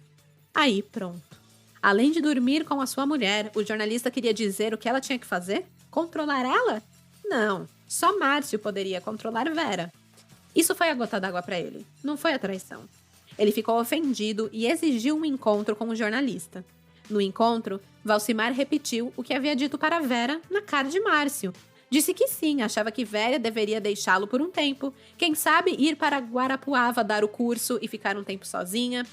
Aí pronto. Além de dormir com a sua mulher, o jornalista queria dizer o que ela tinha que fazer? Controlar ela? Não, só Márcio poderia controlar Vera. Isso foi a gota d'água para ele, não foi a traição. Ele ficou ofendido e exigiu um encontro com o jornalista. No encontro, Valcimar repetiu o que havia dito para Vera na cara de Márcio. Disse que sim, achava que Vera deveria deixá-lo por um tempo, quem sabe ir para Guarapuava dar o curso e ficar um tempo sozinha.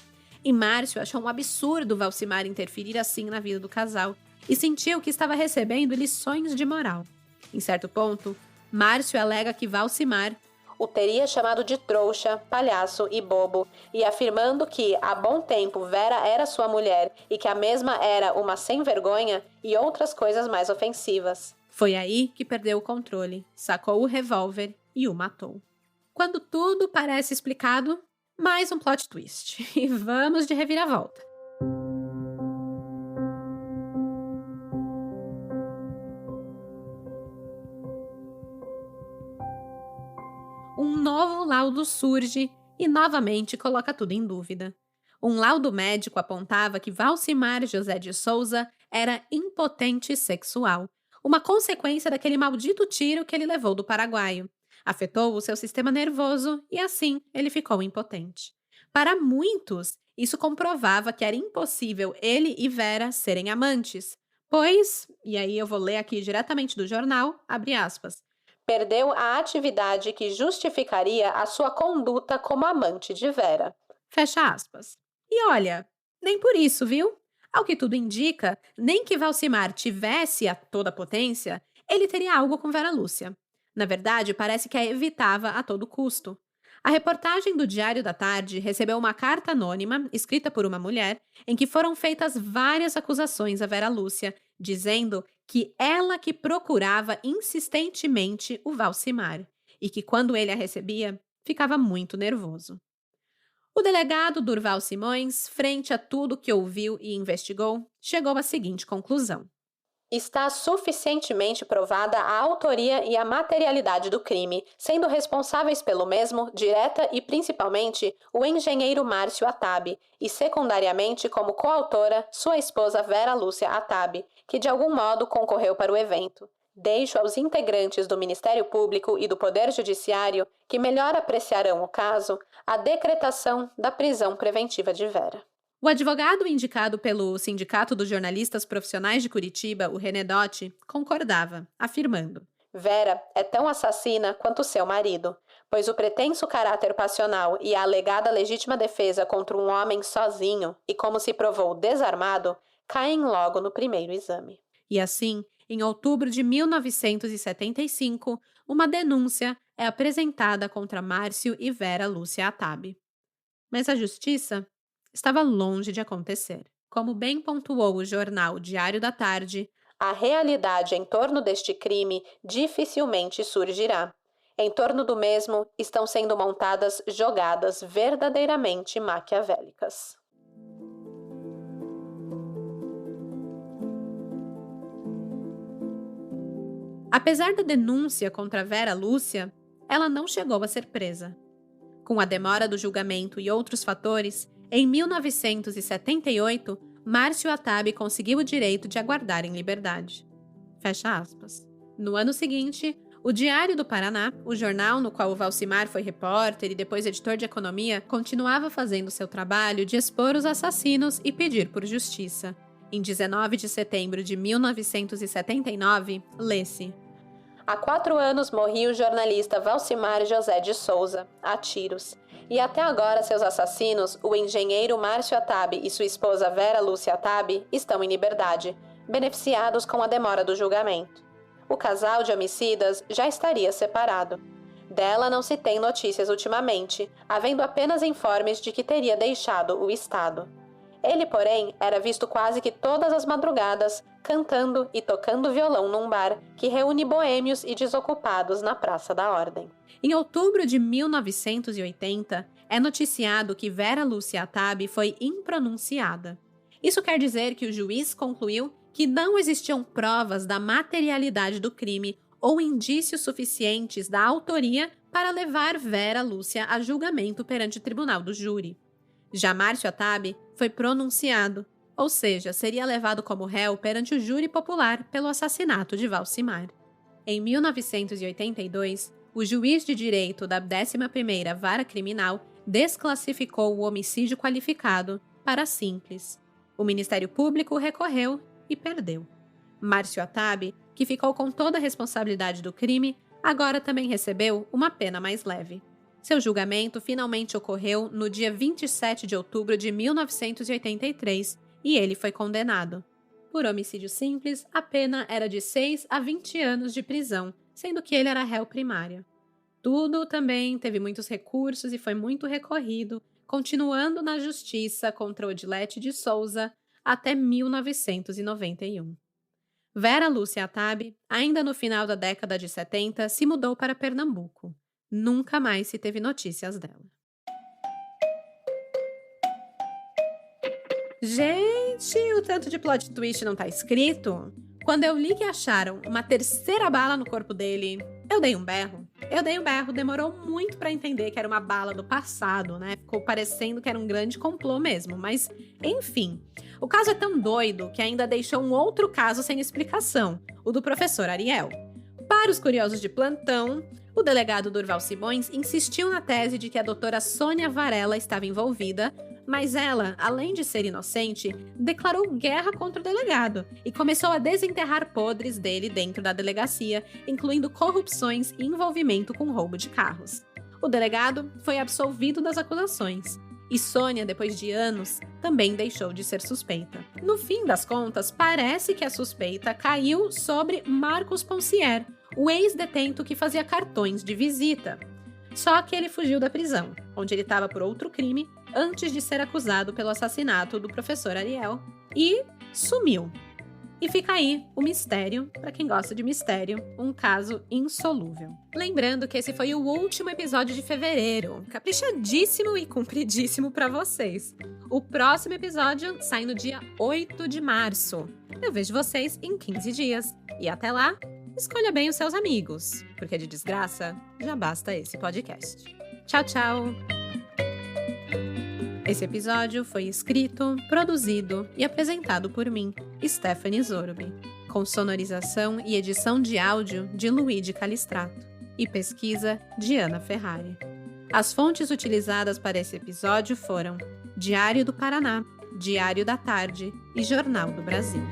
E Márcio achou um absurdo Valcimar interferir assim na vida do casal e sentiu que estava recebendo lições de moral. Em certo ponto, Márcio alega que Valcimar o teria chamado de trouxa, palhaço e bobo, e afirmando que, há bom tempo, Vera era sua mulher e que a mesma era uma sem-vergonha e outras coisas mais ofensivas. Foi aí que perdeu o controle, sacou o revólver e o matou. Quando tudo parece explicado, mais um plot twist. E vamos de reviravolta. um novo laudo surge e novamente coloca tudo em dúvida. Um laudo médico apontava que Valcimar José de Souza era impotente sexual, uma consequência daquele maldito tiro que ele levou do paraguaio. Afetou o seu sistema nervoso e assim ele ficou impotente. Para muitos, isso comprovava que era impossível ele e Vera serem amantes, pois, e aí eu vou ler aqui diretamente do jornal, abre aspas, perdeu a atividade que justificaria a sua conduta como amante de Vera. Fecha aspas. E olha, nem por isso, viu? Ao que tudo indica, nem que Valcimar tivesse a toda potência, ele teria algo com Vera Lúcia. Na verdade, parece que a evitava a todo custo. A reportagem do Diário da Tarde recebeu uma carta anônima, escrita por uma mulher, em que foram feitas várias acusações a Vera Lúcia, dizendo que ela que procurava insistentemente o Valcimar e que quando ele a recebia, ficava muito nervoso. O delegado Durval Simões, frente a tudo que ouviu e investigou, chegou à seguinte conclusão. Está suficientemente provada a autoria e a materialidade do crime, sendo responsáveis pelo mesmo, direta e principalmente, o engenheiro Márcio Atabe e, secundariamente, como coautora, sua esposa Vera Lúcia Atabe, que de algum modo concorreu para o evento. Deixo aos integrantes do Ministério Público e do Poder Judiciário, que melhor apreciarão o caso, a decretação da prisão preventiva de Vera. O advogado indicado pelo Sindicato dos Jornalistas Profissionais de Curitiba, o Renedotti, concordava, afirmando: Vera é tão assassina quanto seu marido, pois o pretenso caráter passional e a alegada legítima defesa contra um homem sozinho e, como se provou, desarmado, caem logo no primeiro exame. E assim, em outubro de 1975, uma denúncia é apresentada contra Márcio e Vera Lúcia Atabe. Mas a justiça estava longe de acontecer. Como bem pontuou o jornal Diário da Tarde, a realidade em torno deste crime dificilmente surgirá. Em torno do mesmo estão sendo montadas jogadas verdadeiramente maquiavélicas. Apesar da denúncia contra Vera Lúcia, ela não chegou a ser presa. Com a demora do julgamento e outros fatores, em 1978, Márcio Atabe conseguiu o direito de aguardar em liberdade. Fecha aspas. No ano seguinte, o Diário do Paraná, o jornal no qual o Valcimar foi repórter e depois editor de economia, continuava fazendo seu trabalho de expor os assassinos e pedir por justiça. Em 19 de setembro de 1979, lê-se: Há 4 anos morria o jornalista Valcimar José de Souza, a tiros. E até agora seus assassinos, o engenheiro Márcio Atabe e sua esposa Vera Lúcia Atabe, estão em liberdade, beneficiados com a demora do julgamento. O casal de homicidas já estaria separado. Dela não se tem notícias ultimamente, havendo apenas informes de que teria deixado o estado. Ele, porém, era visto quase que todas as madrugadas, cantando e tocando violão num bar que reúne boêmios e desocupados na Praça da Ordem. Em outubro de 1980, é noticiado que Vera Lúcia Atabe foi impronunciada. Isso quer dizer que o juiz concluiu que não existiam provas da materialidade do crime ou indícios suficientes da autoria para levar Vera Lúcia a julgamento perante o tribunal do júri. Já Márcio Atabe foi pronunciado, ou seja, seria levado como réu perante o júri popular pelo assassinato de Valcimar. Em 1982, o juiz de direito da 11ª Vara Criminal desclassificou o homicídio qualificado para simples. O Ministério Público recorreu e perdeu. Márcio Atabe, que ficou com toda a responsabilidade do crime, agora também recebeu uma pena mais leve. Seu julgamento finalmente ocorreu no dia 27 de outubro de 1983 e ele foi condenado. Por homicídio simples, a pena era de 6 a 20 anos de prisão, sendo que ele era réu primário. Tudo também teve muitos recursos e foi muito recorrido, continuando na justiça contra Odilete de Souza até 1991. Vera Lúcia Atabe, ainda no final da década de 70, se mudou para Pernambuco. Nunca mais se teve notícias dela. Gente, o tanto de plot twist não tá escrito? Quando eu li que acharam uma terceira bala no corpo dele, eu dei um berro. Eu dei um berro, demorou muito pra entender que era uma bala do passado, né? Ficou parecendo que era um grande complô mesmo, mas enfim. O caso é tão doido que ainda deixou um outro caso sem explicação, o do professor Ariel. Para os curiosos de plantão, o delegado Durval Simões insistiu na tese de que a doutora Sônia Varela estava envolvida, mas ela, além de ser inocente, declarou guerra contra o delegado e começou a desenterrar podres dele dentro da delegacia, incluindo corrupções e envolvimento com roubo de carros. O delegado foi absolvido das acusações. E Sônia, depois de anos, também deixou de ser suspeita. No fim das contas, parece que a suspeita caiu sobre Marcos Poncier, o ex-detento que fazia cartões de visita. Só que ele fugiu da prisão, onde ele estava por outro crime, antes de ser acusado pelo assassinato do professor Ariel, e sumiu. E fica aí o mistério, para quem gosta de mistério, um caso insolúvel. Lembrando que esse foi o último episódio de fevereiro, caprichadíssimo e compridíssimo para vocês. O próximo episódio sai no dia 8 de março. Eu vejo vocês em 15 dias. E até lá, escolha bem os seus amigos, porque de desgraça já basta esse podcast. Tchau, tchau! Esse episódio foi escrito, produzido e apresentado por mim, Stephanie Zorbi, com sonorização e edição de áudio de Luigi Calistrato e pesquisa de Ana Ferrari. As fontes utilizadas para esse episódio foram Diário do Paraná, Diário da Tarde e Jornal do Brasil.